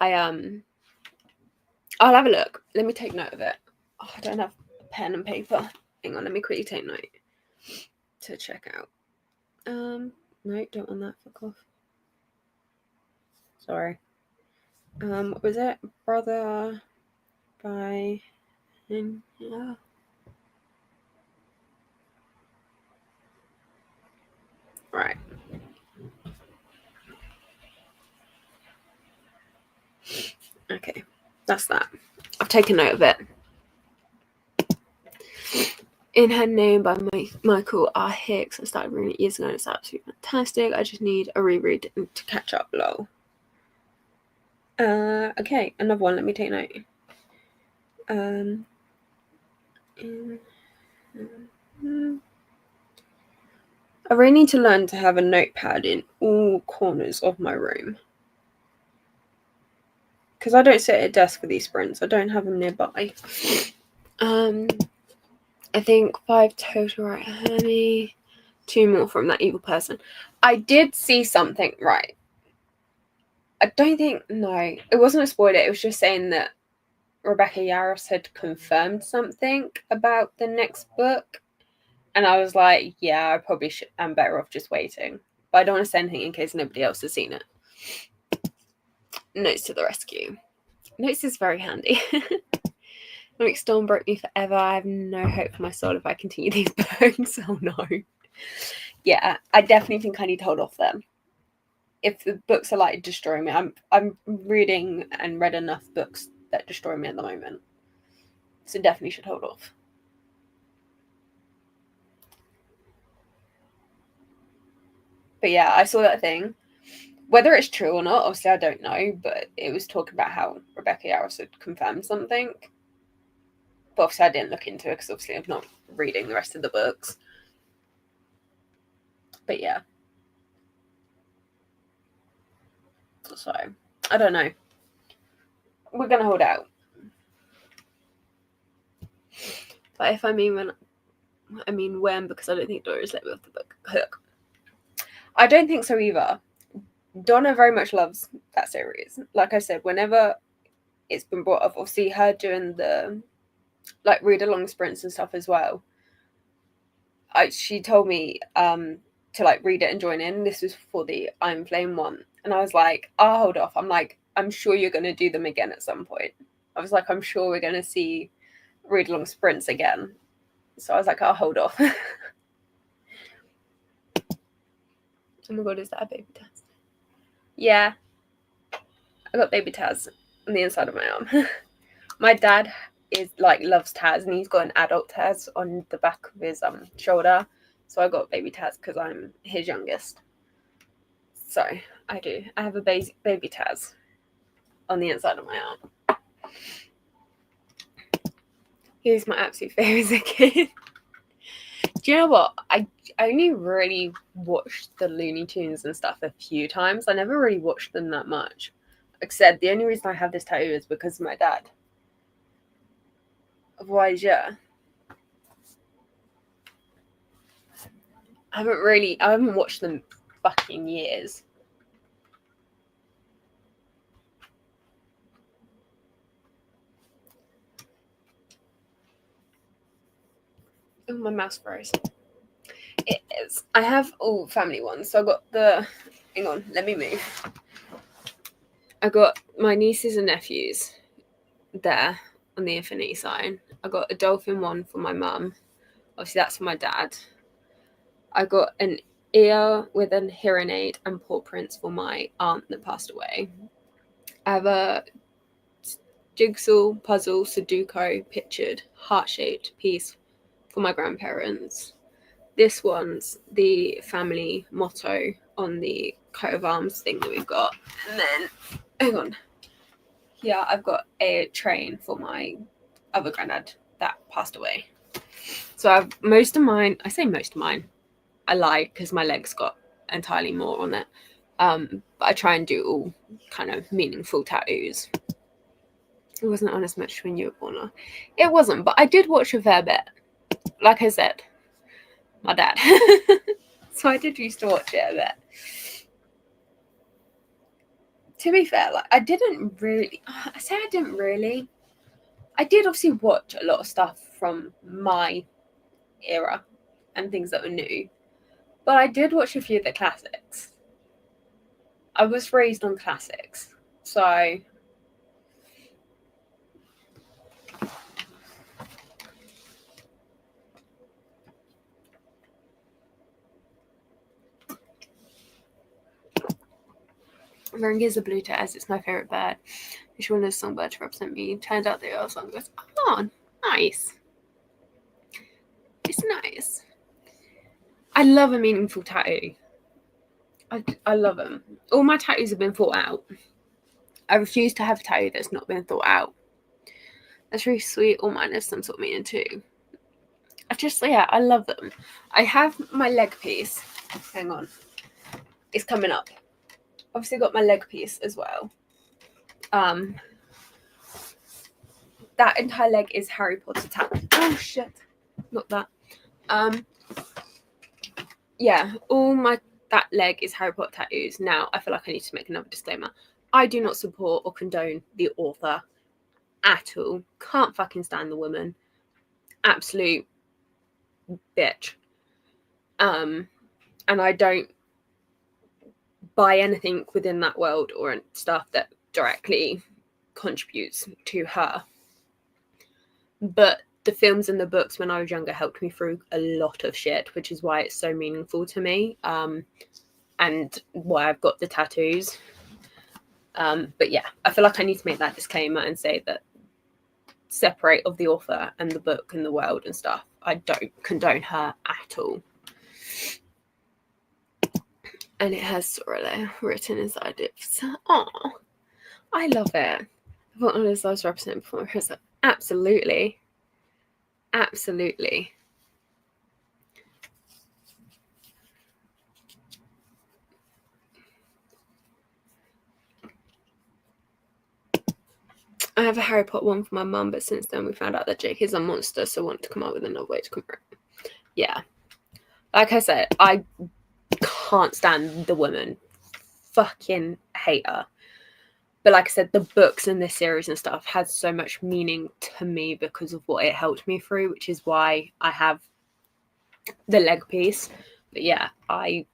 I'll have a look. Let me take note of it. Oh, I don't have a pen and paper. Hang on, let me quickly take note to check out. No, don't want that. Fuck off. Sorry. What was it? Brother by yeah. Right. Okay. that's that. I've taken note of it. In Her Name by Michael R. Hicks. I started reading it years ago and it's absolutely fantastic. I just need a reread to catch up, lol. Okay, another one. Let me take note. I really need to learn to have a notepad in all corners of my room. Because I don't sit at a desk for these sprints. I don't have them nearby. I think 5 total, right? Hermie. 2 more from That Evil Person. I did see something, right? I don't think, no, it wasn't a spoiler. It was just saying that Rebecca Yarros had confirmed something about the next book. And I was like, yeah, I probably should. I'm better off just waiting. But I don't want to say anything in case nobody else has seen it. Notes to the rescue. Notes is very handy. Like, Storm broke me forever. I have no hope for my soul if I continue these books. Oh no. Yeah, I definitely think I need to hold off them. If the books are like destroying me, I'm reading and read enough books that destroy me at the moment. So definitely should hold off. But yeah, I saw that thing. Whether it's true or not, obviously I don't know, but it was talking about how Rebecca Yarros had confirmed something. But obviously I didn't look into it because obviously I'm not reading the rest of the books. But yeah. So, I don't know. We're going to hold out. But if I mean when, because I don't think Dora's let me off the book hook. I don't think so either. Donna very much loves that series. Like I said, whenever it's been brought up, obviously her doing the like read along sprints and stuff as well. She told me to like read it and join in. This was for the I'm Flame one. And I was like, I'll hold off. I'm like, I'm sure you're going to do them again at some point. I was like, I'm sure we're going to see read along sprints again. So I was like, I'll hold off. Oh my god, is that a baby Taz? Yeah. I got baby Taz on the inside of my arm. My dad is like loves Taz and he's got an adult Taz on the back of his shoulder. So I got baby Taz because I'm his youngest. So I do. I have a baby Taz on the inside of my arm. He was my absolute favourite as a kid. Do you know what? I only really watched the Looney Tunes and stuff a few times. I never really watched them that much. Like I said, the only reason I have this tattoo is because of my dad. Otherwise, yeah. I haven't watched them fucking years. Oh, my mouse froze. It is. I have all family ones. So I got hang on, let me move. I got my nieces and nephews there on the infinity sign. I got a dolphin one for my mum. Obviously, that's for my dad. I got an ear with a hearing aid and paw prints for my aunt that passed away. I have a jigsaw, puzzle, Sudoku, pictured, heart-shaped piece for my grandparents. This one's the family motto on the coat of arms thing that we've got. And then, hang on. Here I've got a train for my other granddad that passed away. So I've most of mine, I say most of mine, I lie because my legs got entirely more on it. But I try and do all kind of meaningful tattoos. It wasn't on as much when you were born. It wasn't, but I did watch a fair bit. Like I said, my dad. So I did used to watch it a bit. To be fair, like I did obviously watch a lot of stuff from my era and things that were new. But I did watch a few of the classics. I was raised on classics. So Ring is a blue test. It's my favourite bird. She wanted a songbird to represent me. Turns out the other song goes, oh, nice. It's nice. I love a meaningful tattoo. I love them. All my tattoos have been thought out. I refuse to have a tattoo that's not been thought out. That's really sweet. All mine have some sort of meaning too. I love them. I have my leg piece. Hang on. It's coming up. Obviously got my leg piece as well. That entire leg is Harry Potter tattoo. Oh shit. Not that. Yeah, that leg is Harry Potter tattoos. Now, I feel like I need to make another disclaimer. I do not support or condone the author at all. Can't fucking stand the woman. Absolute bitch. And I don't buy anything within that world or stuff that directly contributes to her. But the films and the books when I was younger helped me through a lot of shit, which is why it's so meaningful to me. And why I've got the tattoos. But yeah, I feel like I need to make that disclaimer and say that separate of the author and the book and the world and stuff. I don't condone her at all. And it has Sorrel written inside it. Oh, I love it. I thought I was representing before. Absolutely. Absolutely. I have a Harry Potter one for my mum, but since then we found out that Jake is a monster, so I want to come up with another way to cover it. Yeah. Like I said, I can't stand the woman. Fucking hate her. But like I said, the books in this series and stuff had so much meaning to me because of what it helped me through, which is why I have the leg piece. But yeah, I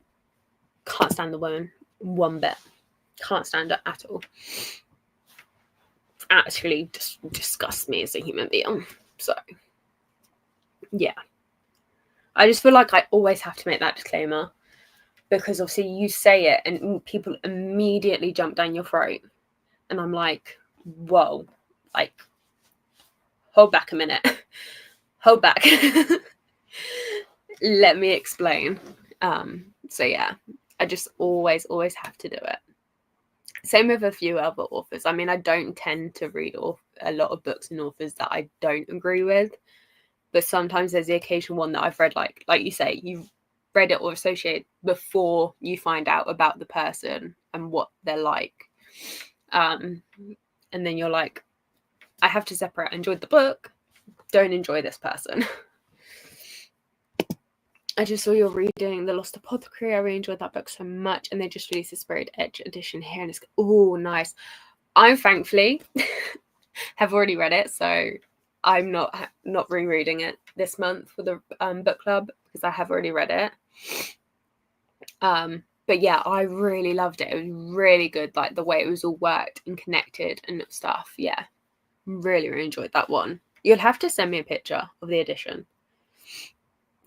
can't stand the woman one bit. Can't stand her at all. Actually just disgusts me as a human being. So yeah, I just feel like I always have to make that disclaimer because obviously you say it and people immediately jump down your throat, and I'm like, whoa, like hold back a minute. Hold back. Let me explain. So yeah, I just always have to do it. Same with a few other authors. I mean, I don't tend to read a lot of books and authors that I don't agree with, but sometimes there's the occasional one that I've read, like you say, you've read it or associate before you find out about the person and what they're like. And then you're like, I have to separate. I enjoyed the book, don't enjoy this person. I just saw you're reading The Lost Apothecary. I really enjoyed that book so much. And they just released a Sprayed Edge edition here. And it's, oh, nice. I thankfully have already read it. So I'm not rereading it this month for the book club because I have already read it. But yeah, I really loved it. It was really good. Like the way it was all worked and connected and stuff. Yeah, really enjoyed that one. You'll have to send me a picture of the edition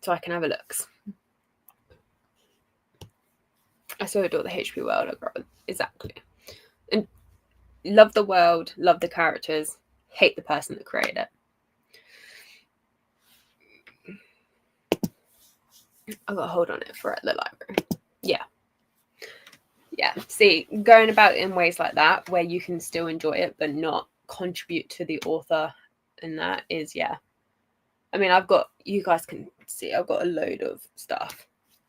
so I can have a look. I so adore the HP world. Exactly. And love the world, love the characters, hate the person that created it. I got a hold on it for at the library. Yeah. Yeah. See, going about it in ways like that where you can still enjoy it but not contribute to the author, and that is, yeah. I mean, you guys can see, I've got a load of stuff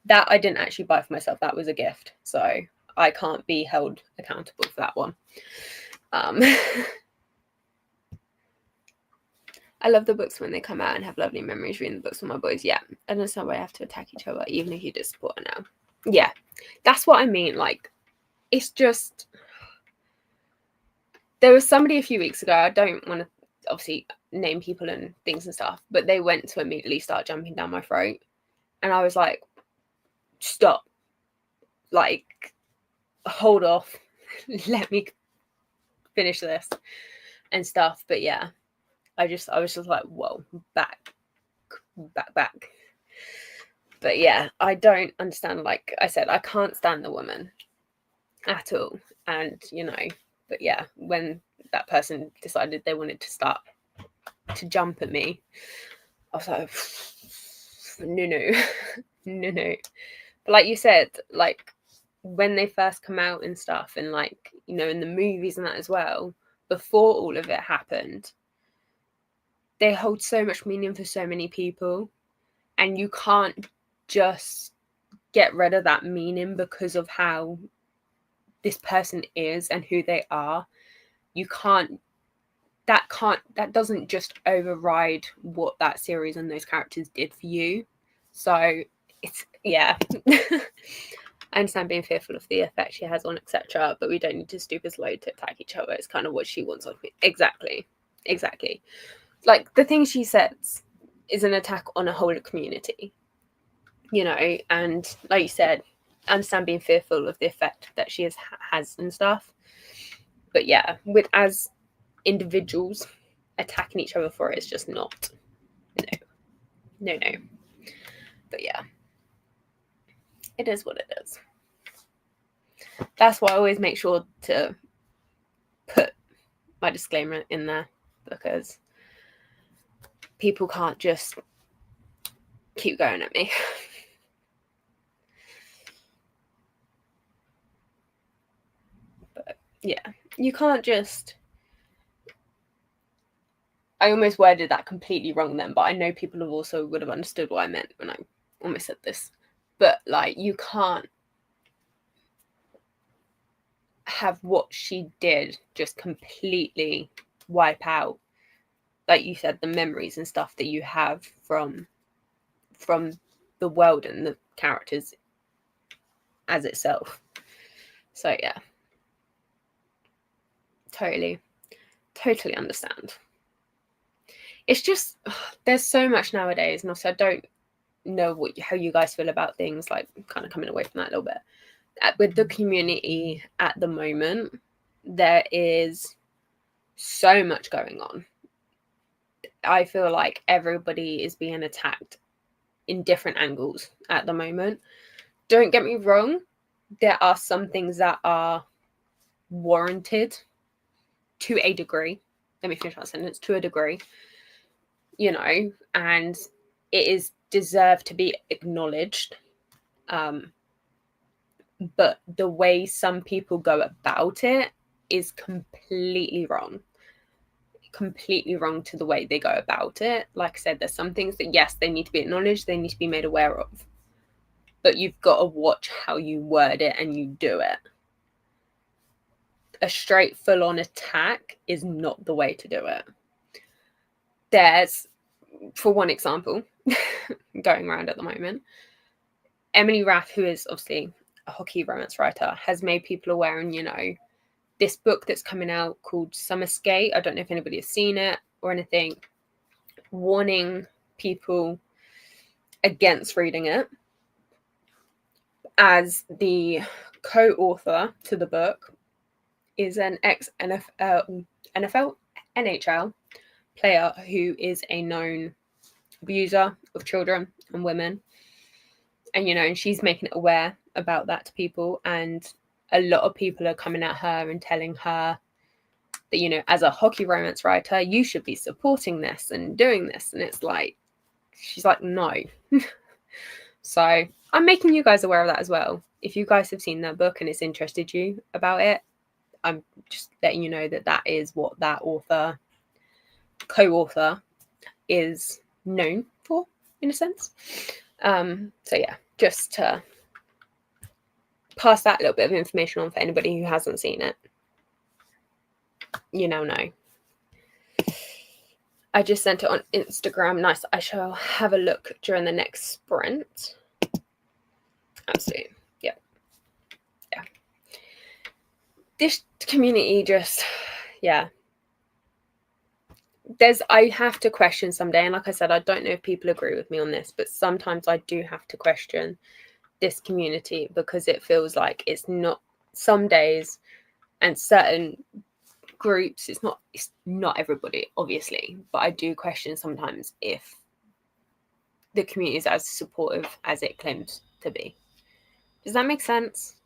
that I didn't actually buy for myself. That was a gift. So I can't be held accountable for that one. I love the books when they come out and have lovely memories reading the books with my boys. Yeah. And that's not why I have to attack each other, even if you just support her now. Yeah. That's what I mean. Like, it's just, there was somebody a few weeks ago, I don't want to obviously name people and things and stuff, but they went to immediately start jumping down my throat. And I was like, stop. Like, hold off. Let me finish this and stuff. But yeah, I was just like, whoa, back. But yeah, I don't understand. Like I said, I can't stand the woman at all. And, but yeah, when that person decided they wanted to start to jump at me, I was like, no. But like you said, like when they first come out and stuff, and like, you know, in the movies and that as well, before all of it happened, they hold so much meaning for so many people, and you can't just get rid of that meaning because of how this person is and who they are. That doesn't just override what that series and those characters did for you. So it's, yeah. I understand being fearful of the effect she has on, etc., but we don't need to stoop as low to attack each other. It's kind of what she wants on me. Exactly. Like, the thing she says is an attack on a whole community, you know, and like you said, I understand being fearful of the effect that she has and stuff. But yeah, with as individuals attacking each other for it is just not. No. But yeah, it is what it is. That's why I always make sure to put my disclaimer in there, because people can't just keep going at me. But yeah, you can't just... I almost worded that completely wrong then, but I know people have also would have understood what I meant when I almost said this. But like, you can't have what she did just completely wipe out, like you said, the memories and stuff that you have from the world and the characters as itself. So yeah, totally understand. It's just, there's so much nowadays, and also I don't know how you guys feel about things, like kind of coming away from that a little bit. With the community at the moment, there is so much going on. I feel like everybody is being attacked in different angles at the moment. Don't get me wrong, there are some things that are warranted to a degree. Let me finish that sentence. To a degree, you know, and it is deserved to be acknowledged. But the way some people go about it is completely wrong. Completely wrong to the way they go about it. Like I said, there's some things that, yes, they need to be acknowledged, they need to be made aware of. But you've got to watch how you word it and you do it. A straight full-on attack is not the way to do it. There's, for one example, going around at the moment, Emily Rath, who is obviously a hockey romance writer, has made people aware, and, you know, this book that's coming out called Summer Skate, I don't know if anybody has seen it or anything, warning people against reading it, as the co-author to the book is an ex-NFL, NHL player who is a known abuser of children and women. And, you know, and she's making it aware about that to people. And a lot of people are coming at her and telling her that, you know, as a hockey romance writer, you should be supporting this and doing this. And it's like, she's like, no. So I'm making you guys aware of that as well. If you guys have seen that book and it's interested you about it, I'm just letting you know that that is what that author, co-author, is known for, in a sense. So yeah, just to pass that little bit of information on for anybody who hasn't seen it. You now know. I just sent it on Instagram. Nice. I shall have a look during the next sprint. Absolutely. Yeah. This community just, yeah. I have to question someday, and like I said, I don't know if people agree with me on this, but sometimes I do have to question this community, because it feels like it's not, some days and certain groups, it's not everybody, obviously, but I do question sometimes if the community is as supportive as it claims to be. Does that make sense?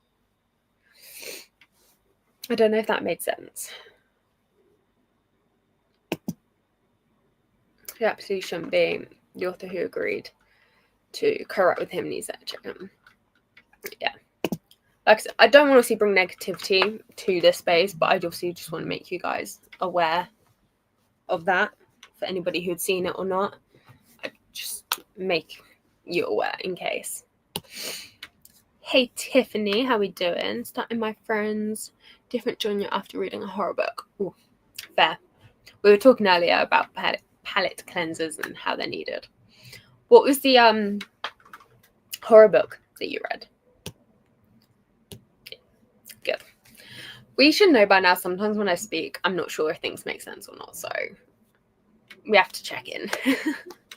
I don't know if that made sense. He absolutely shouldn't be. The author who agreed to co-write with him needs that check. Yeah. Like I said, I don't want to bring negativity to this space, but I obviously just want to make you guys aware of that. For anybody who'd seen it or not, I just make you aware in case. Hey Tiffany, how we doing? Starting my friends. Different genre after reading a horror book. Ooh, fair. We were talking earlier about palette cleansers and how they're needed. What was the horror book that you read? Good. We should know by now, sometimes when I speak, I'm not sure if things make sense or not, so we have to check in.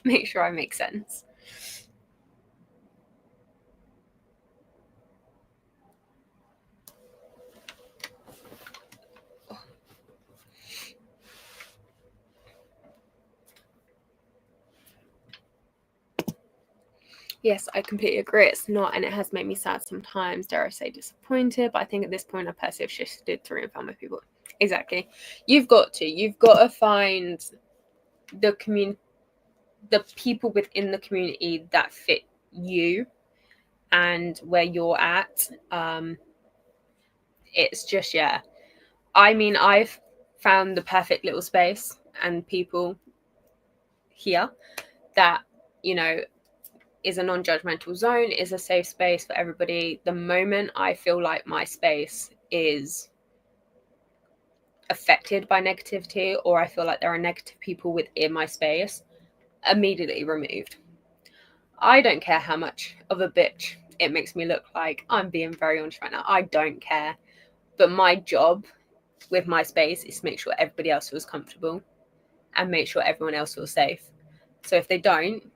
Make sure I make sense. Yes, I completely agree. It's not, and it has made me sad sometimes, dare I say disappointed, but I think at this point I personally have shifted through and found my people. Exactly. You've got to find the people within the community that fit you and where you're at. It's just, yeah. I mean, I've found the perfect little space and people here that, you know, is a non-judgmental zone, is a safe space for everybody. The moment I feel like my space is affected by negativity, or I feel like there are negative people within my space, immediately removed. I don't care how much of a bitch it makes me look like. I'm being very honest right now. I don't care. But my job with my space is to make sure everybody else feels comfortable and make sure everyone else feels safe. So if they don't,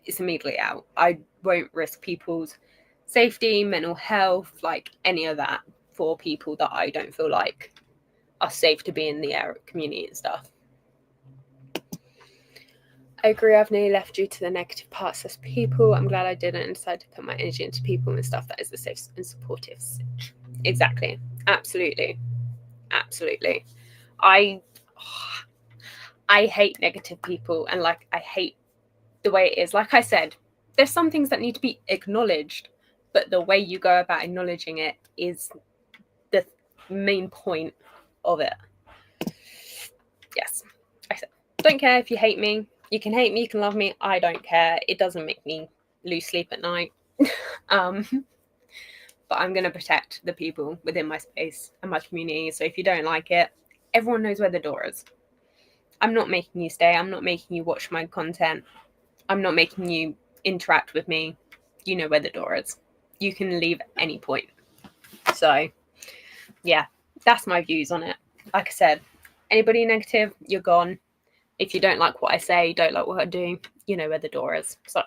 it's immediately out. I won't risk people's safety, mental health, like any of that for people that I don't feel like are safe to be in the community and stuff. I agree, I've nearly left due to the negative parts as people. I'm glad I didn't and decided to put my energy into people and stuff that is the safe and supportive. Exactly. Absolutely. Absolutely. I hate negative people, and like I hate the way it is. Like I said, there's some things that need to be acknowledged, but the way you go about acknowledging it is the main point of it. Yes, I said, don't care if you hate me. You can hate me, you can love me. I don't care. It doesn't make me lose sleep at night. But I'm going to protect the people within my space and my community. So if you don't like it, everyone knows where the door is. I'm not making you stay. I'm not making you watch my content. I'm not making you interact with me. You know where the door is. You can leave at any point. So, yeah, that's my views on it. Like I said, anybody negative, you're gone. If you don't like what I say, don't like what I do, you know where the door is. So,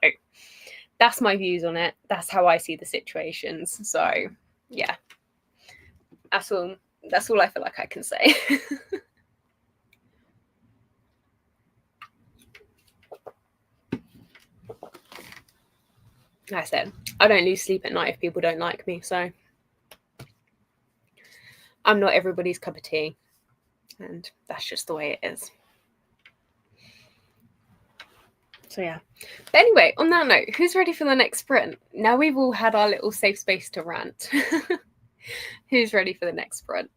that's my views on it. That's how I see the situations. So, yeah, that's all I feel like I can say. Like I said, I don't lose sleep at night if people don't like me. So, I'm not everybody's cup of tea. And that's just the way it is. So yeah. But anyway, on that note, who's ready for the next sprint? Now we've all had our little safe space to rant. Who's ready for the next sprint?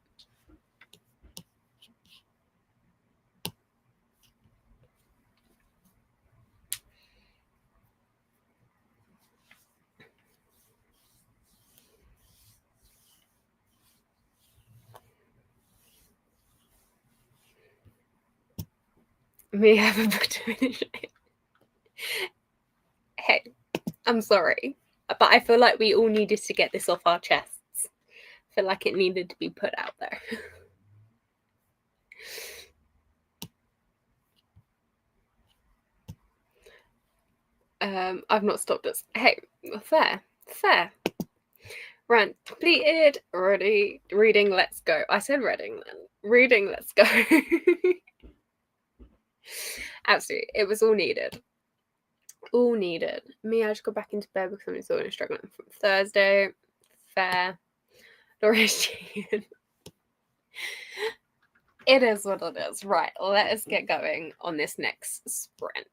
We have a book to finish. Hey, I'm sorry, but I feel like we all needed to get this off our chests. I feel like it needed to be put out there. I've not stopped us. Hey, fair. Rant completed. Ready. Reading, let's go. I said reading then. Reading, let's go. Absolutely. It was all needed. All needed. Me, I just got back into bed because I'm still struggling from Thursday. Fair. Laura's It is what it is. Right, let us get going on this next sprint.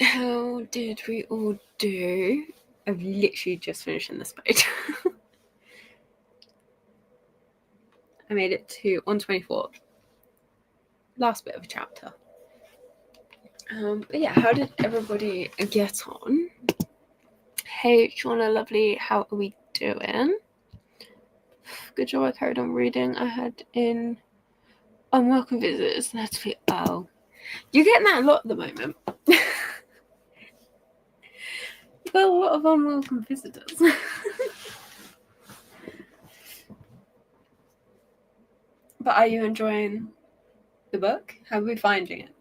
How did we all do? I've literally just finished this page. I made it to 124. Last bit of a chapter. But yeah, how did everybody get on? Hey, Shauna, lovely. How are we doing? Good job. I carried on reading. I had in unwelcome visitors. Let's be. Oh, you're getting that a lot at the moment. You've got a lot of unwelcome visitors. But are you enjoying the book? How are we finding it?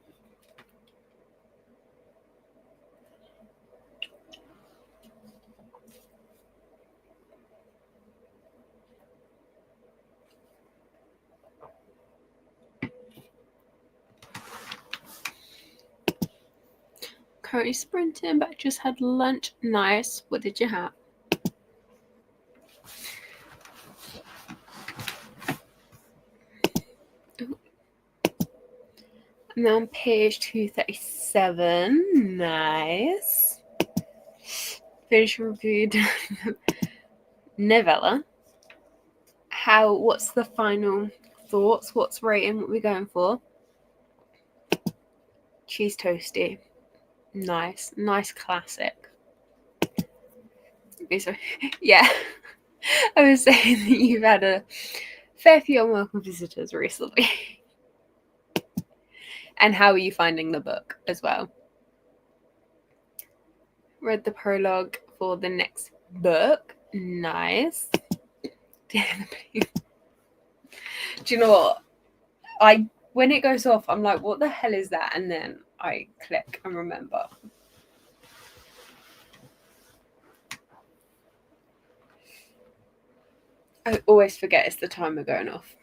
Currently sprinting, but I just had lunch. Nice. What did you have? I'm now on page 237. Nice. Finish reviewed novella. What's the final thoughts? What's rating? What are we going for? Cheese toasty. Nice. Nice classic. Okay, so, yeah. I was saying that you've had a fair few unwelcome visitors recently. And how are you finding the book as well? Read the prologue for the next book. Nice. Do you know what? When it goes off, I'm like, what the hell is that? And then I click and remember. I always forget it's the timer going off.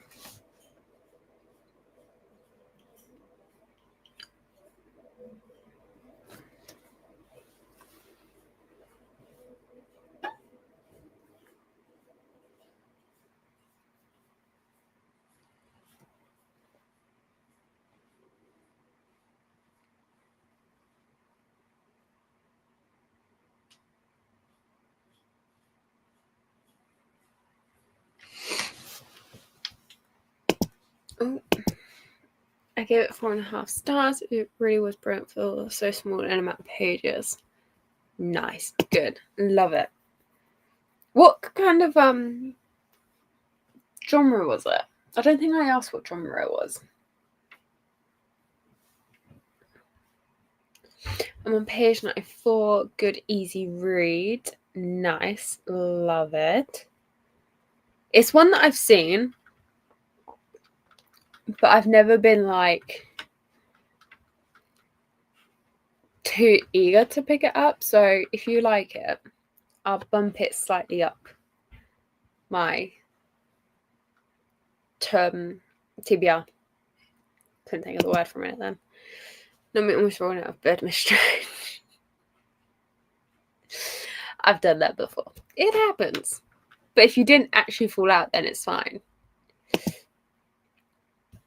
Oh, I gave it 4.5 stars. It really was brilliant for so small an amount of pages. Nice. Good. Love it. What kind of genre was it? I don't think I asked what genre it was. I'm on page 94. Good, easy read. Nice. Love it. It's one that I've seen, but I've never been like too eager to pick it up. So if you like it, I'll bump it slightly up my TBR. Couldn't think of the word for a minute then. Not me almost rolling out of bed, Miss Strange. I've done that before. It happens. But if you didn't actually fall out, then it's fine.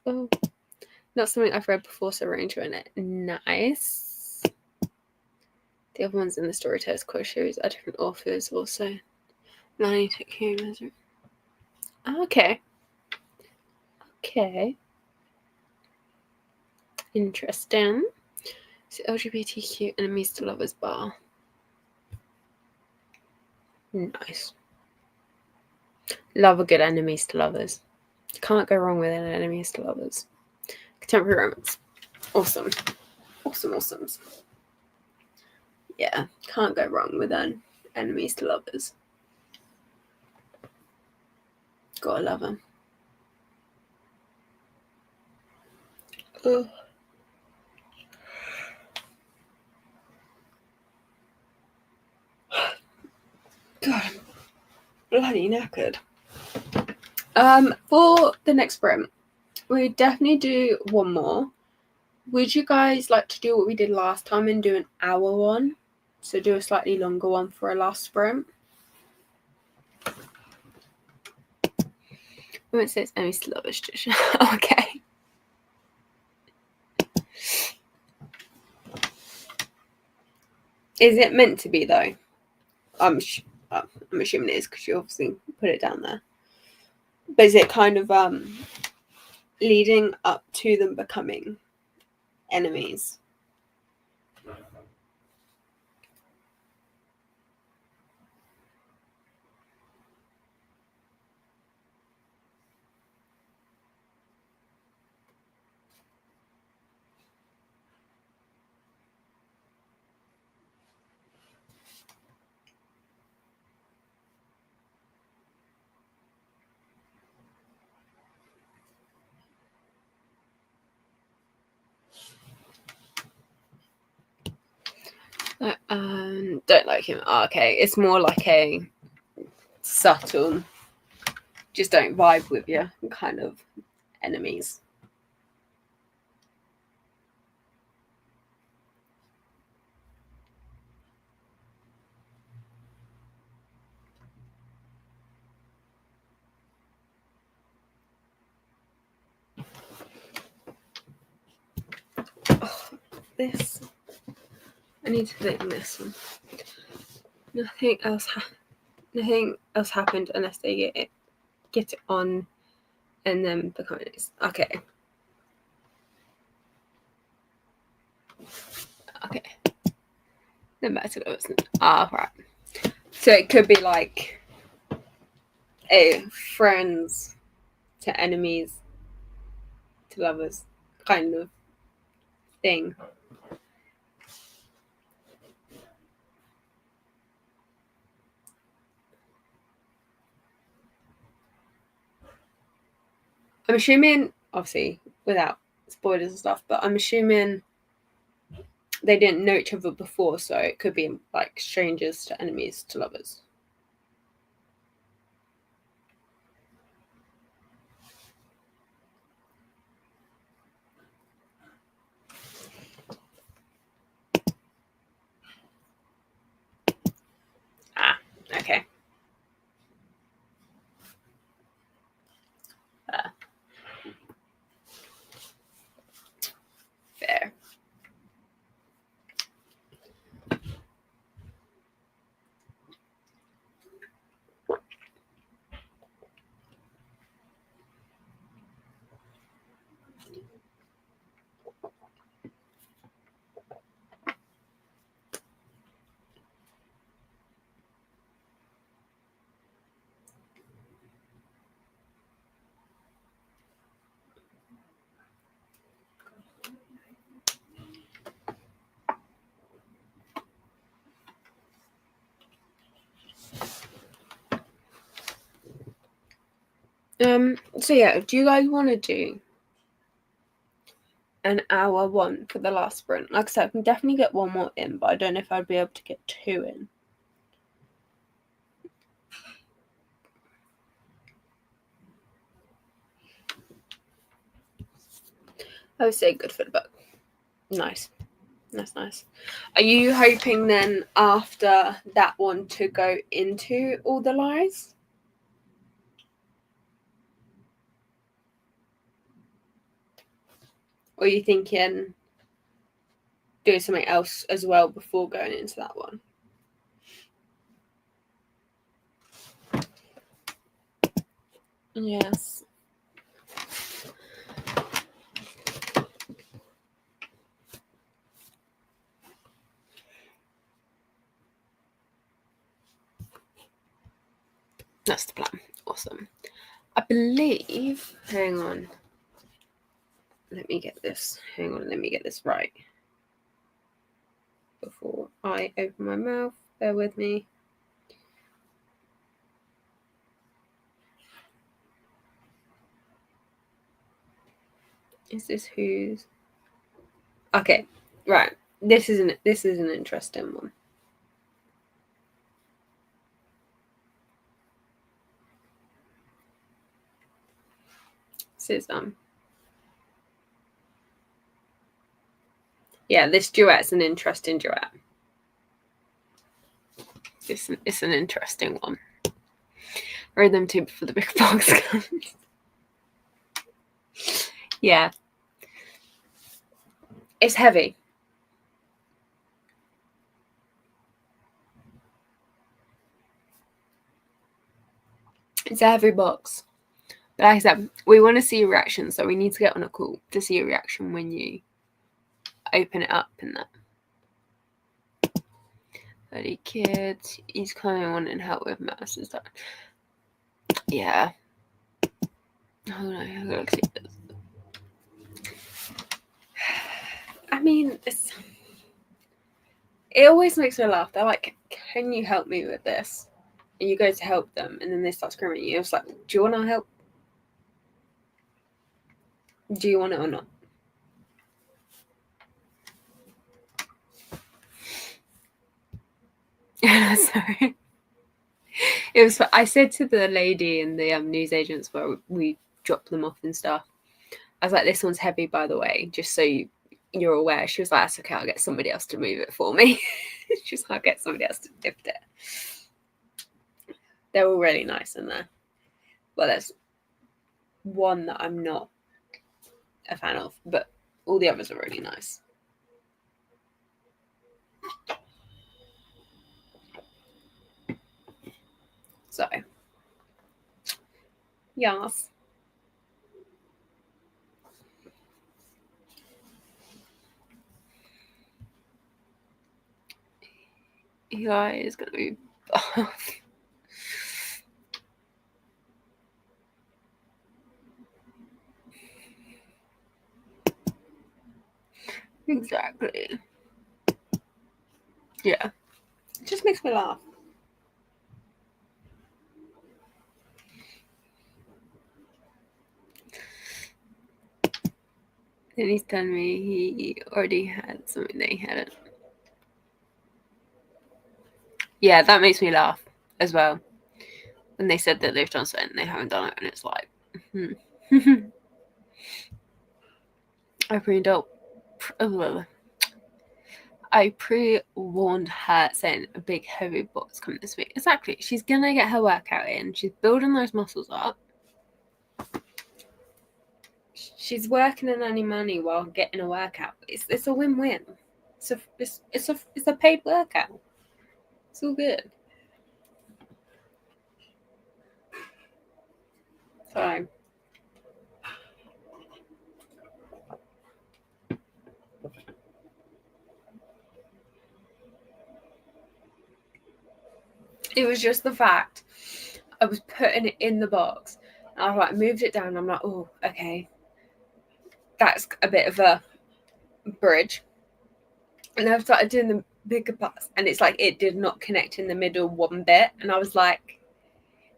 Oh, not something I've read before, so we're enjoying it. Nice. The other ones in the Storytellers quote series are different authors also. Nani took humans. Okay. Okay. Interesting. So LGBTQ enemies to lovers bar. Nice. Love a good enemies to lovers. Can't go wrong with an enemies to lovers. Contemporary romance. Awesome. Awesome. Yeah, can't go wrong with an enemies to lovers. Gotta love them. Ugh. God, I'm bloody knackered. For the next sprint, we definitely do one more. Would you guys like to do what we did last time and do an hour one? So do a slightly longer one for a last sprint. When it says enemies to lovers, okay. Is it meant to be though? I'm assuming it is because you obviously put it down there. But is it kind of leading up to them becoming enemies? Don't like him. Oh, okay, it's more like a subtle, just don't vibe with you kind of enemies. Oh, this. I need to think this one. Nothing else happened unless they get it on and then become enemies. Okay. Okay. Then back to those. Right. So it could be like a friends to enemies to lovers kind of thing. I'm assuming, obviously, without spoilers and stuff, but I'm assuming they didn't know each other before, so it could be like strangers to enemies to lovers. Okay. Fair. So yeah, do you guys want to do an hour one for the last sprint? Like I said, I can definitely get one more in, but I don't know if I'd be able to get two in. I would say good for the book. Nice. That's nice. Are you hoping then after that one to go into All the Lies? Or are you thinking doing something else as well before going into that one? Yes. That's the plan. Awesome. I believe, hang on. Let me get this. Hang on, let me get this right. Before I open my mouth, bear with me. Is this who's? Okay, right. This is an interesting one. This is yeah, this duet's an interesting duet. It's an interesting one. Read them too before the big box comes. Yeah. It's heavy. It's a heavy box. But like I said, we want to see your reaction, so we need to get on a call to see your reaction when you open it up and that. 30 kids. He's coming on and help with maths and stuff. Yeah. Hold on, I gotta see this. I mean, it always makes me laugh. They're like, can you help me with this? And you go to help them, and then they start screaming at you. It's like, do you want to help? Do you want it or not? Sorry. It was. I said to the lady in the newsagents where we dropped them off and stuff. I was like, "This one's heavy, by the way, just so you're aware." She was like, "That's okay. I'll get somebody else to move it for me." She's like, "I'll get somebody else to lift it." They're all really nice in there. Well, there's one that I'm not a fan of, but all the others are really nice. So, yes. Eli is going to be buff. Exactly. Yeah. It just makes me laugh. Then he's telling me he already had something they hadn't. Yeah, that makes me laugh as well. When they said that they've done something and they haven't done it, and it's like, I pre-warned her saying a big heavy box coming this week. Exactly. She's gonna get her workout in. She's building those muscles up. She's working in any money while getting a workout. It's a win-win. It's a paid workout. It's all good. So it was just the fact I was putting it in the box. And I like moved it down. I'm like, oh, okay, that's a bit of a bridge. And I've started doing the bigger parts, and it's like it did not connect in the middle one bit. And I was like,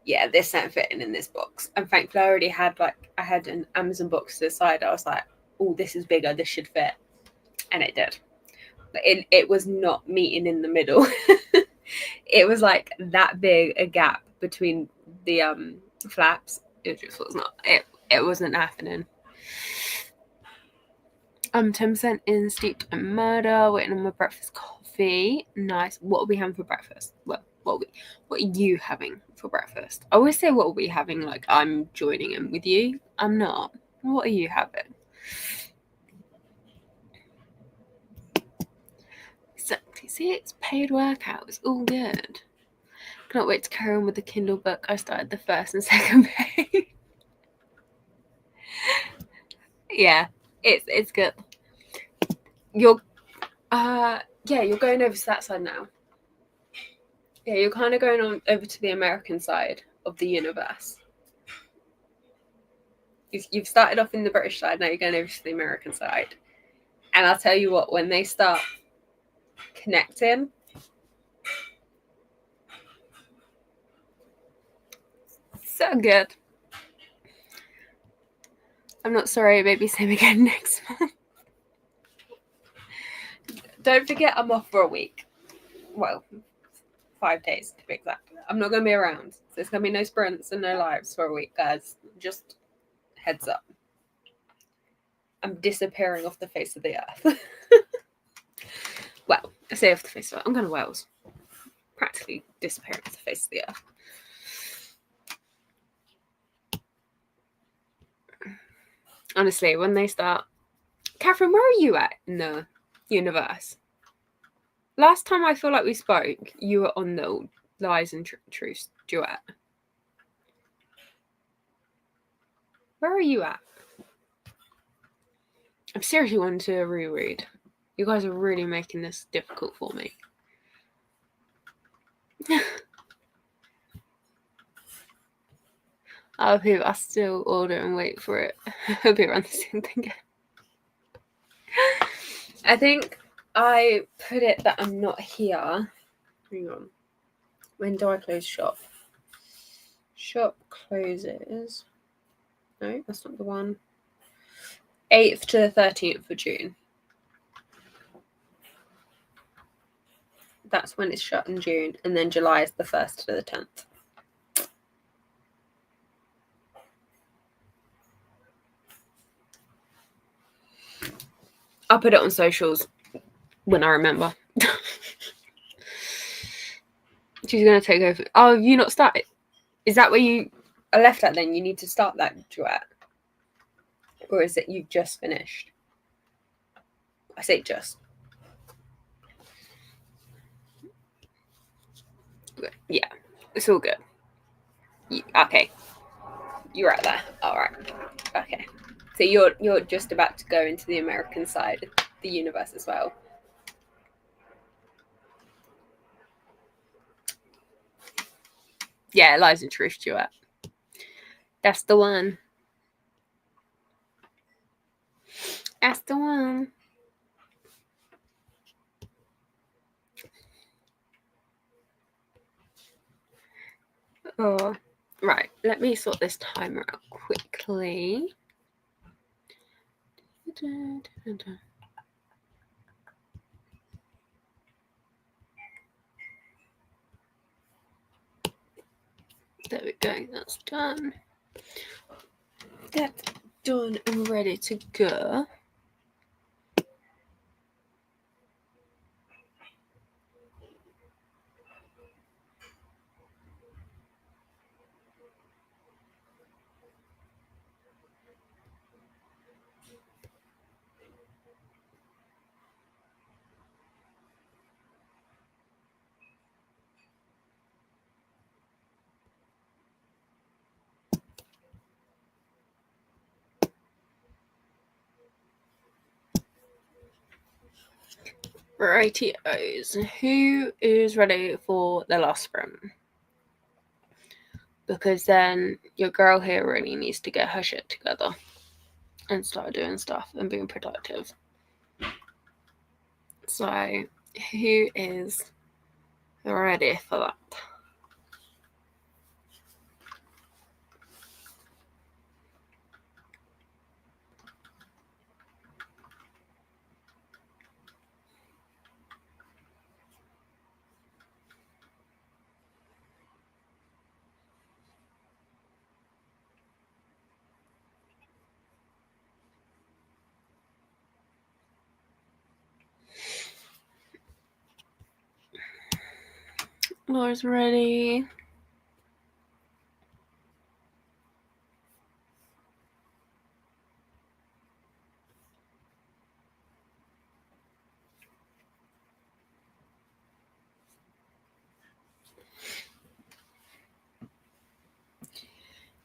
yeah, this ain't fitting in this box. And thankfully, I already had I had an Amazon box to the side. I was like, oh, this is bigger. This should fit, and it did. But it was not meeting in the middle. It was like that big a gap between the flaps. It just was not. It wasn't happening. I'm 10% in Steeped in Murder, waiting on my breakfast coffee. Nice. What are we having for breakfast? Well, what are you having for breakfast? I always say what are we having like I'm joining in with you. I'm not. What are you having? Exactly. See, it's paid workout. It's all good. Cannot wait to carry on with the Kindle book. I started the first and second page. Yeah, it's good. You're you're going over to that side now. Yeah, you're kind of going on over to the American side of the universe. You've started off in the British side, now you're going over to the American side. And I'll tell you what, when they start connecting, so good. I'm not sorry, maybe same again next month. Don't forget I'm off for a week. Well, 5 days to be exact. I'm not going to be around. So there's going to be no sprints and no lives for a week, guys. Just heads up. I'm disappearing off the face of the earth. Well, I say off the face of the earth. I'm going to Wales. Practically disappearing off the face of the earth. Honestly, when they start... Catherine, where are you at in the universe? Last time I feel like we spoke, you were on the Lies and Truths duet. Where are you at? I'm seriously wanting to reread. You guys are really making this difficult for me. Oh, people are still order and wait for it. I'll be around the same thing again. I think I put it that I'm not here. Hang on. When do I close shop? Shop closes. No, that's not the one. 8th to the 13th of June. That's when it's shut in June. And then July is the 1st to the 10th. I'll put it on socials when I remember. She's going to take over. Oh, have you not started? Is that where you are left at then? You need to start that duet? Or is it you've just finished? I say just. Yeah, it's all good. Okay. You're right there. All right. Okay. So you're just about to go into the American side of the universe as well. Yeah, Lies and Truth duet. That's the one. That's the one. Oh, right. Let me sort this timer out quickly. There we go. That's done. That's done and ready to go. Righty-os. Who is ready for the last sprint? Because then your girl here really needs to get her shit together and start doing stuff and being productive. So, who is ready for that? Laura's ready.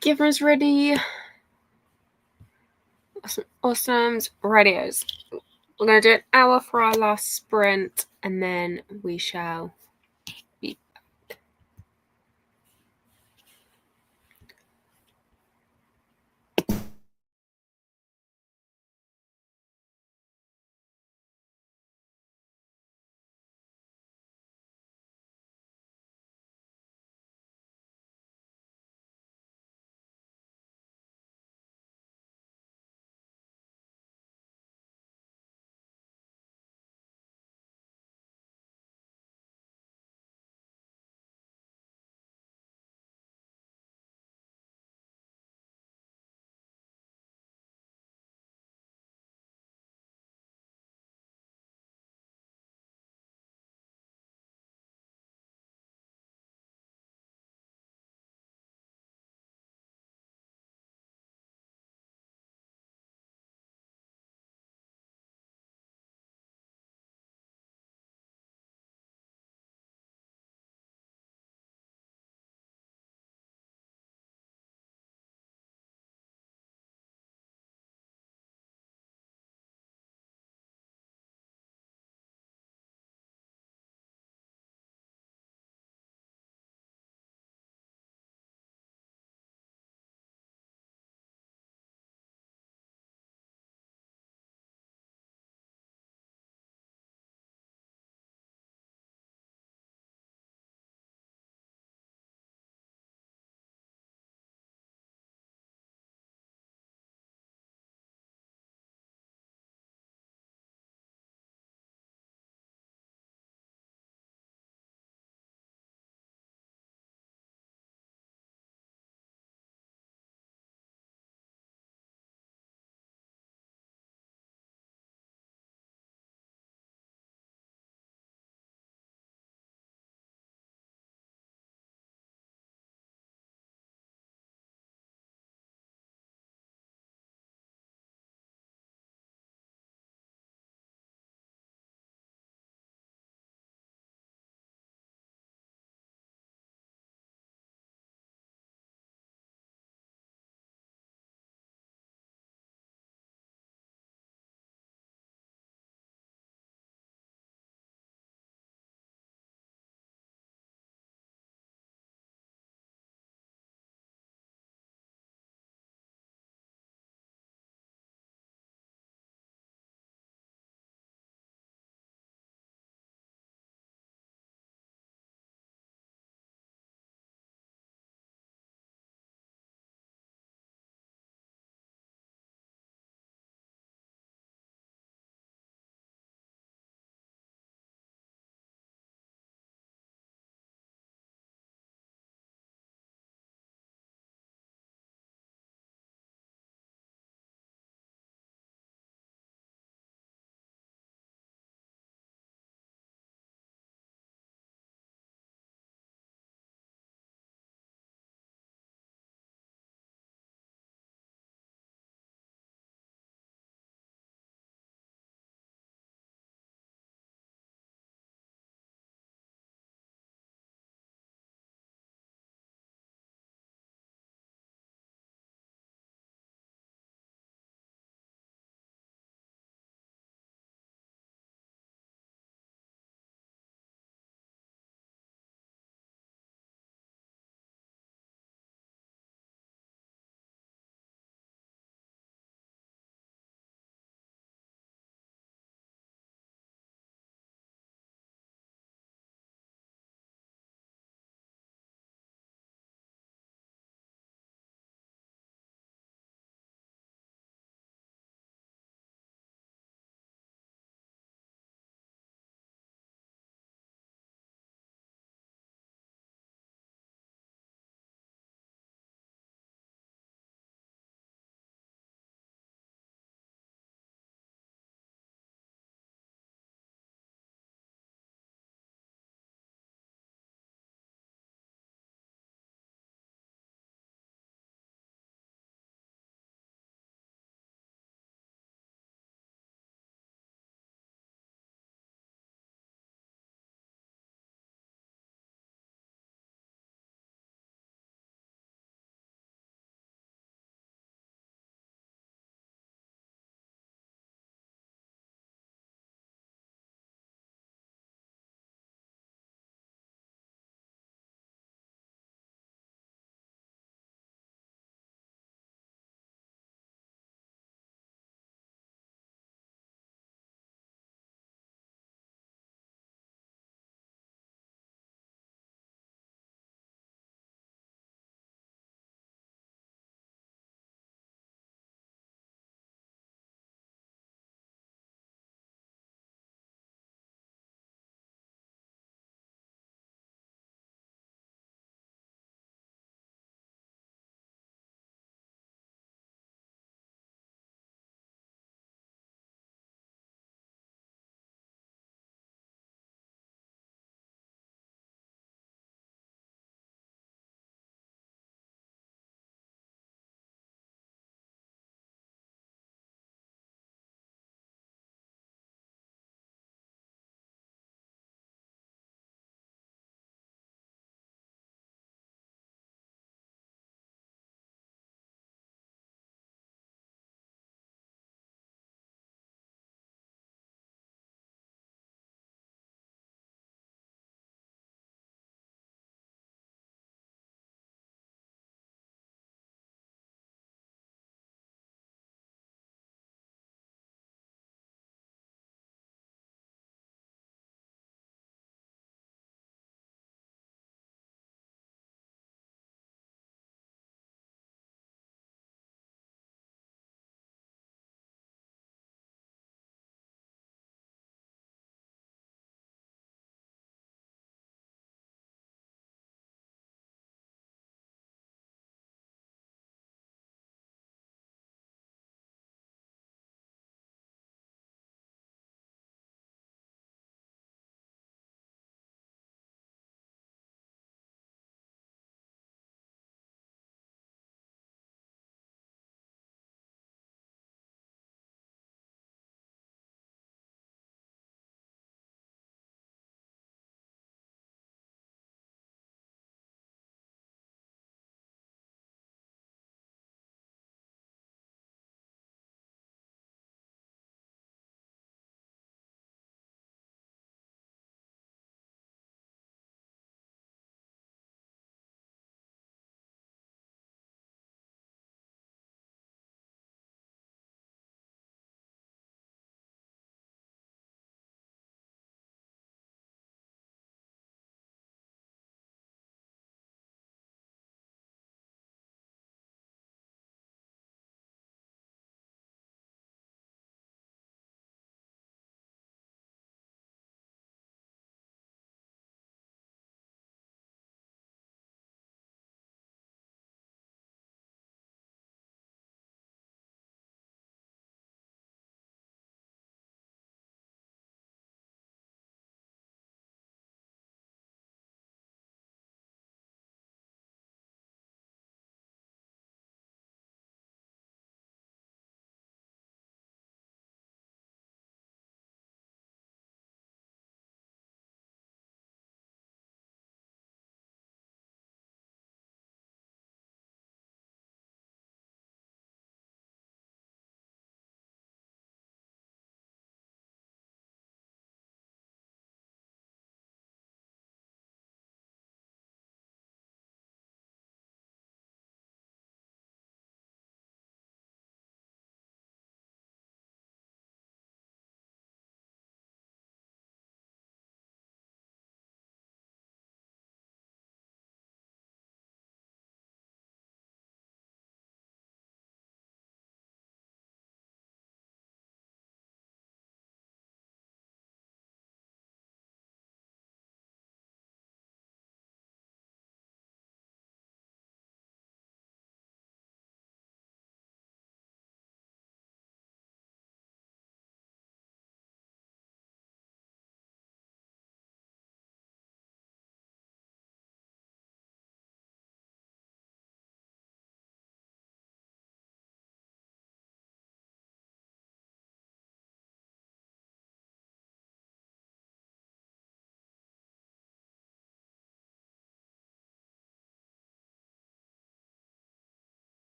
Giver's ready. Awesome's radios. We're going to do an hour for our last sprint and then we shall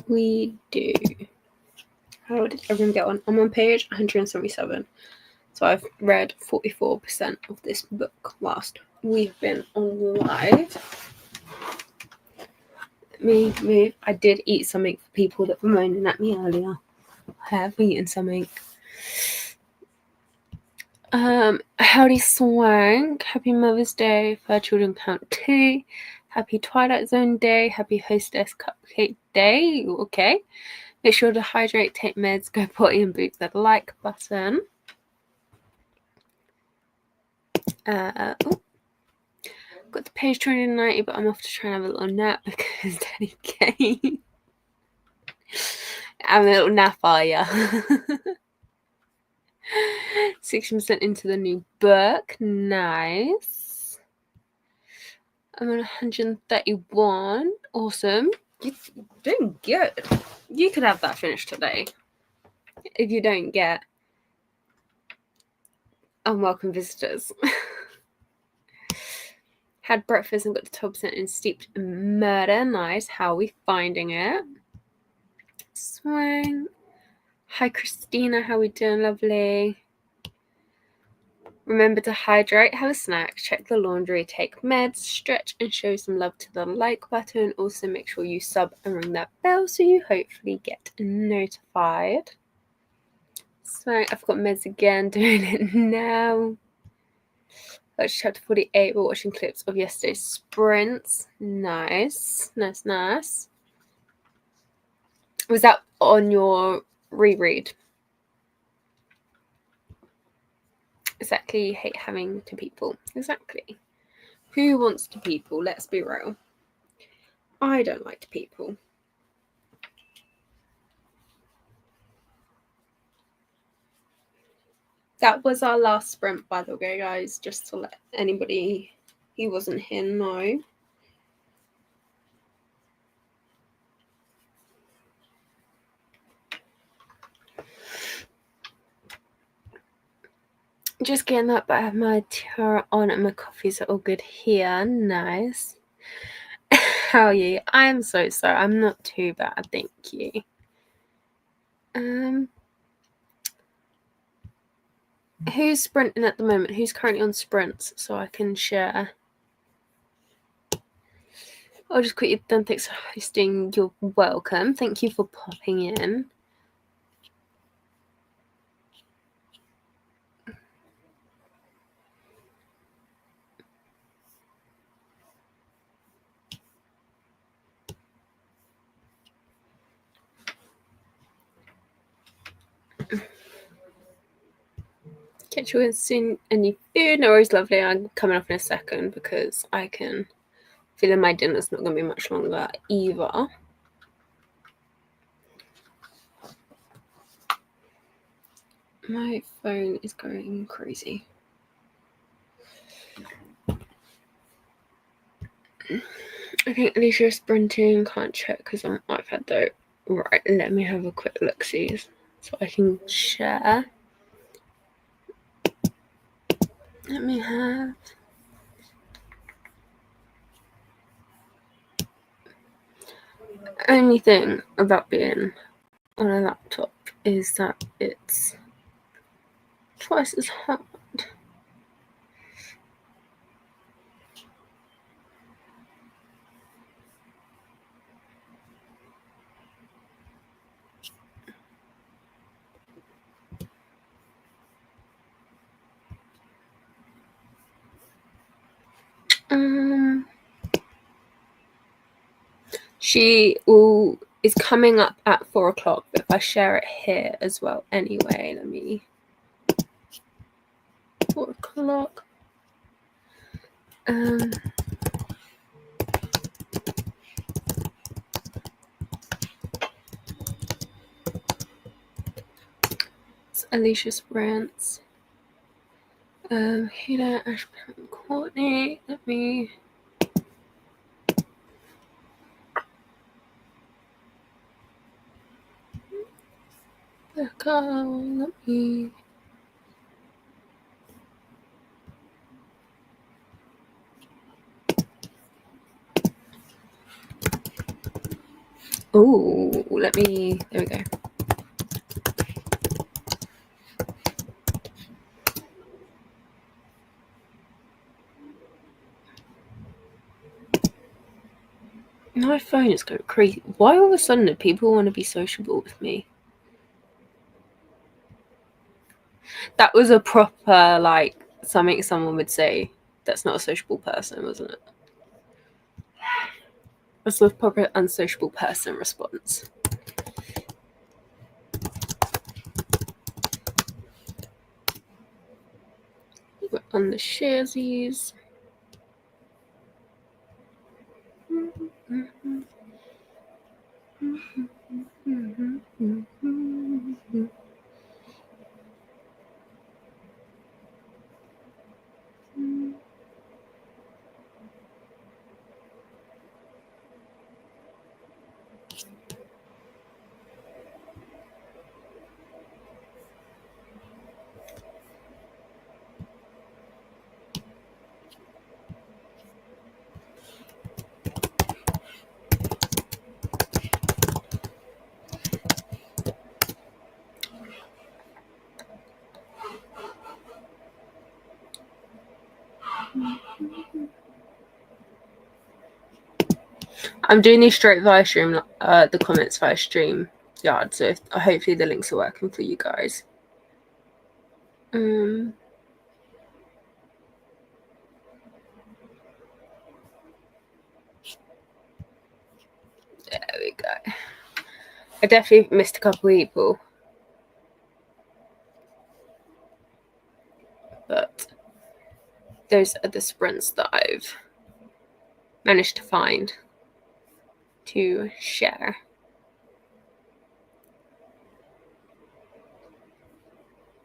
we do? How did everyone get on? I'm on page 177. So I've read 44% of this book whilst we've been on live. Let me move. I did eat something for people that were moaning at me earlier. I have eaten something. Howdy Swank. Happy Mother's Day. Fair Children Count 2. Happy Twilight Zone Day. Happy Hostess Cupcake Day. Okay. Make sure to hydrate, take meds, go potty, and boot that like button. Got the page 290, but I'm off to try and have a little nap because Daddy came. I'm a little nap, are ya? 60% into the new book. Nice. I'm on 131. Awesome. You're doing good. You could have that finished today. If you don't get unwelcome visitors. Had breakfast and got the 12% in steeped murder. Nice. How are we finding it? Swing. Hi, Christina. How we doing? Lovely. Remember to hydrate, have a snack, check the laundry, take meds, stretch, and show some love to the like button. Also, make sure you sub and ring that bell so you hopefully get notified. So, I've got meds again, doing it now. That's chapter 48. We're watching clips of yesterday's sprints. Nice. Nice, nice. Was that on your reread? Exactly. You hate having to people. Exactly. Who wants to people? Let's be real. I don't like to people. That was our last sprint, by the way, guys, just to let anybody who wasn't here know. Just getting up, but I have my tiara on and my coffees are all good here. Nice. How are you? I'm so sorry. I'm not too bad, thank you. Who's sprinting at the moment? Who's currently on sprints so I can share? I'll just quickly done. Thanks for hosting. You're welcome. Thank you for popping in. Catch you soon. Any food? No worries, lovely. I'm coming off in a second because I can feel my dinner's not going to be much longer either. My phone is going crazy. I think Alicia's sprinting. Can't check because I'm on iPad though. Right, let me have a quick look see so I can share. Let me have. Only thing about being on a laptop is that it's twice as hard. She is coming up at 4 o'clock, but if I share it here as well anyway, let me 4 o'clock. It's Alicia Sprints. Hida, Ashburn, Courtney. Let me. Let me. Oh, there we go. My phone is going crazy. Why all of a sudden do people want to be sociable with me? That was a proper, like, something someone would say. That's not a sociable person, wasn't it? That's a proper unsociable person response. We're on the sharesies. I'm doing these straight via stream, the comments via stream yard, so hopefully the links are working for you guys. There we go. I definitely missed a couple people, but those are the sprints that I've managed to find to share.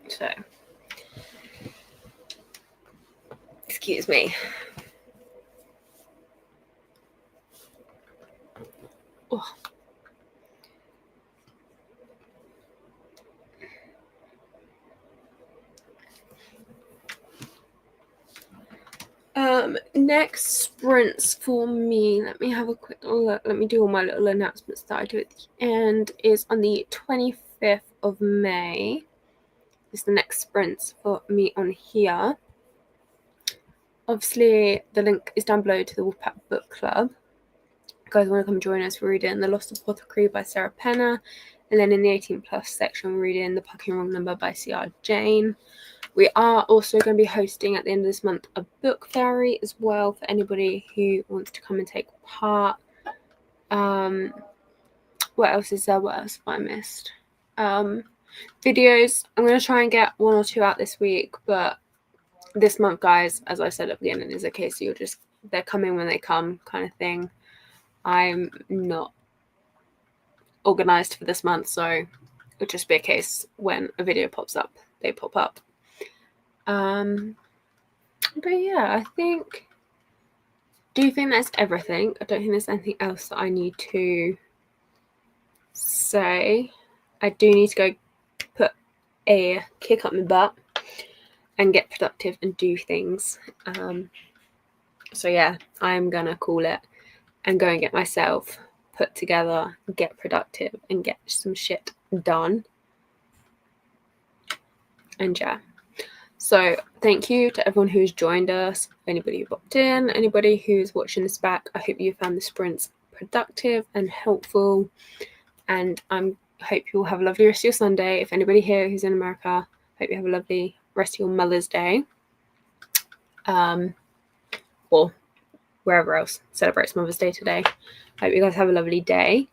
So, excuse me. Oh. Next sprints for me, let me have a quick look. Let me do all my little announcements that I do at the end. Is on the 25th of May. Is the next sprints for me on here. Obviously, the link is down below to the Wolfpack Book Club. If you guys want to come join us, we're reading The Lost Apothecary by Sarah Penner. And then in the 18 plus section, we're reading The Pucking Wrong Number by C.R. Jane. We are also going to be hosting at the end of this month a book fairy as well for anybody who wants to come and take part. What else is there? What else have I missed? Videos. I'm going to try and get 1 or 2 out this week, but this month, guys, as I said at the beginning, is a case they're coming when they come kind of thing. I'm not organized for this month, so it'll just be a case when a video pops up, they pop up. But yeah, do you think that's everything? I don't think there's anything else that I need to say. I do need to go put a kick up my butt and get productive and do things. So yeah, I'm gonna call it and go and get myself put together, get productive, and get some shit done. And yeah. So thank you to everyone who's joined us, anybody who popped in, anybody who's watching this back. I hope you found the sprints productive and helpful. And I hope you'll have a lovely rest of your Sunday. If anybody here who's in America, hope you have a lovely rest of your Mother's Day. Or wherever else celebrates Mother's Day today. Hope you guys have a lovely day.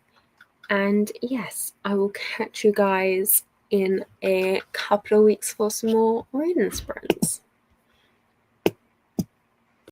And yes, I will catch you guys in a couple of weeks for some more reading sprints.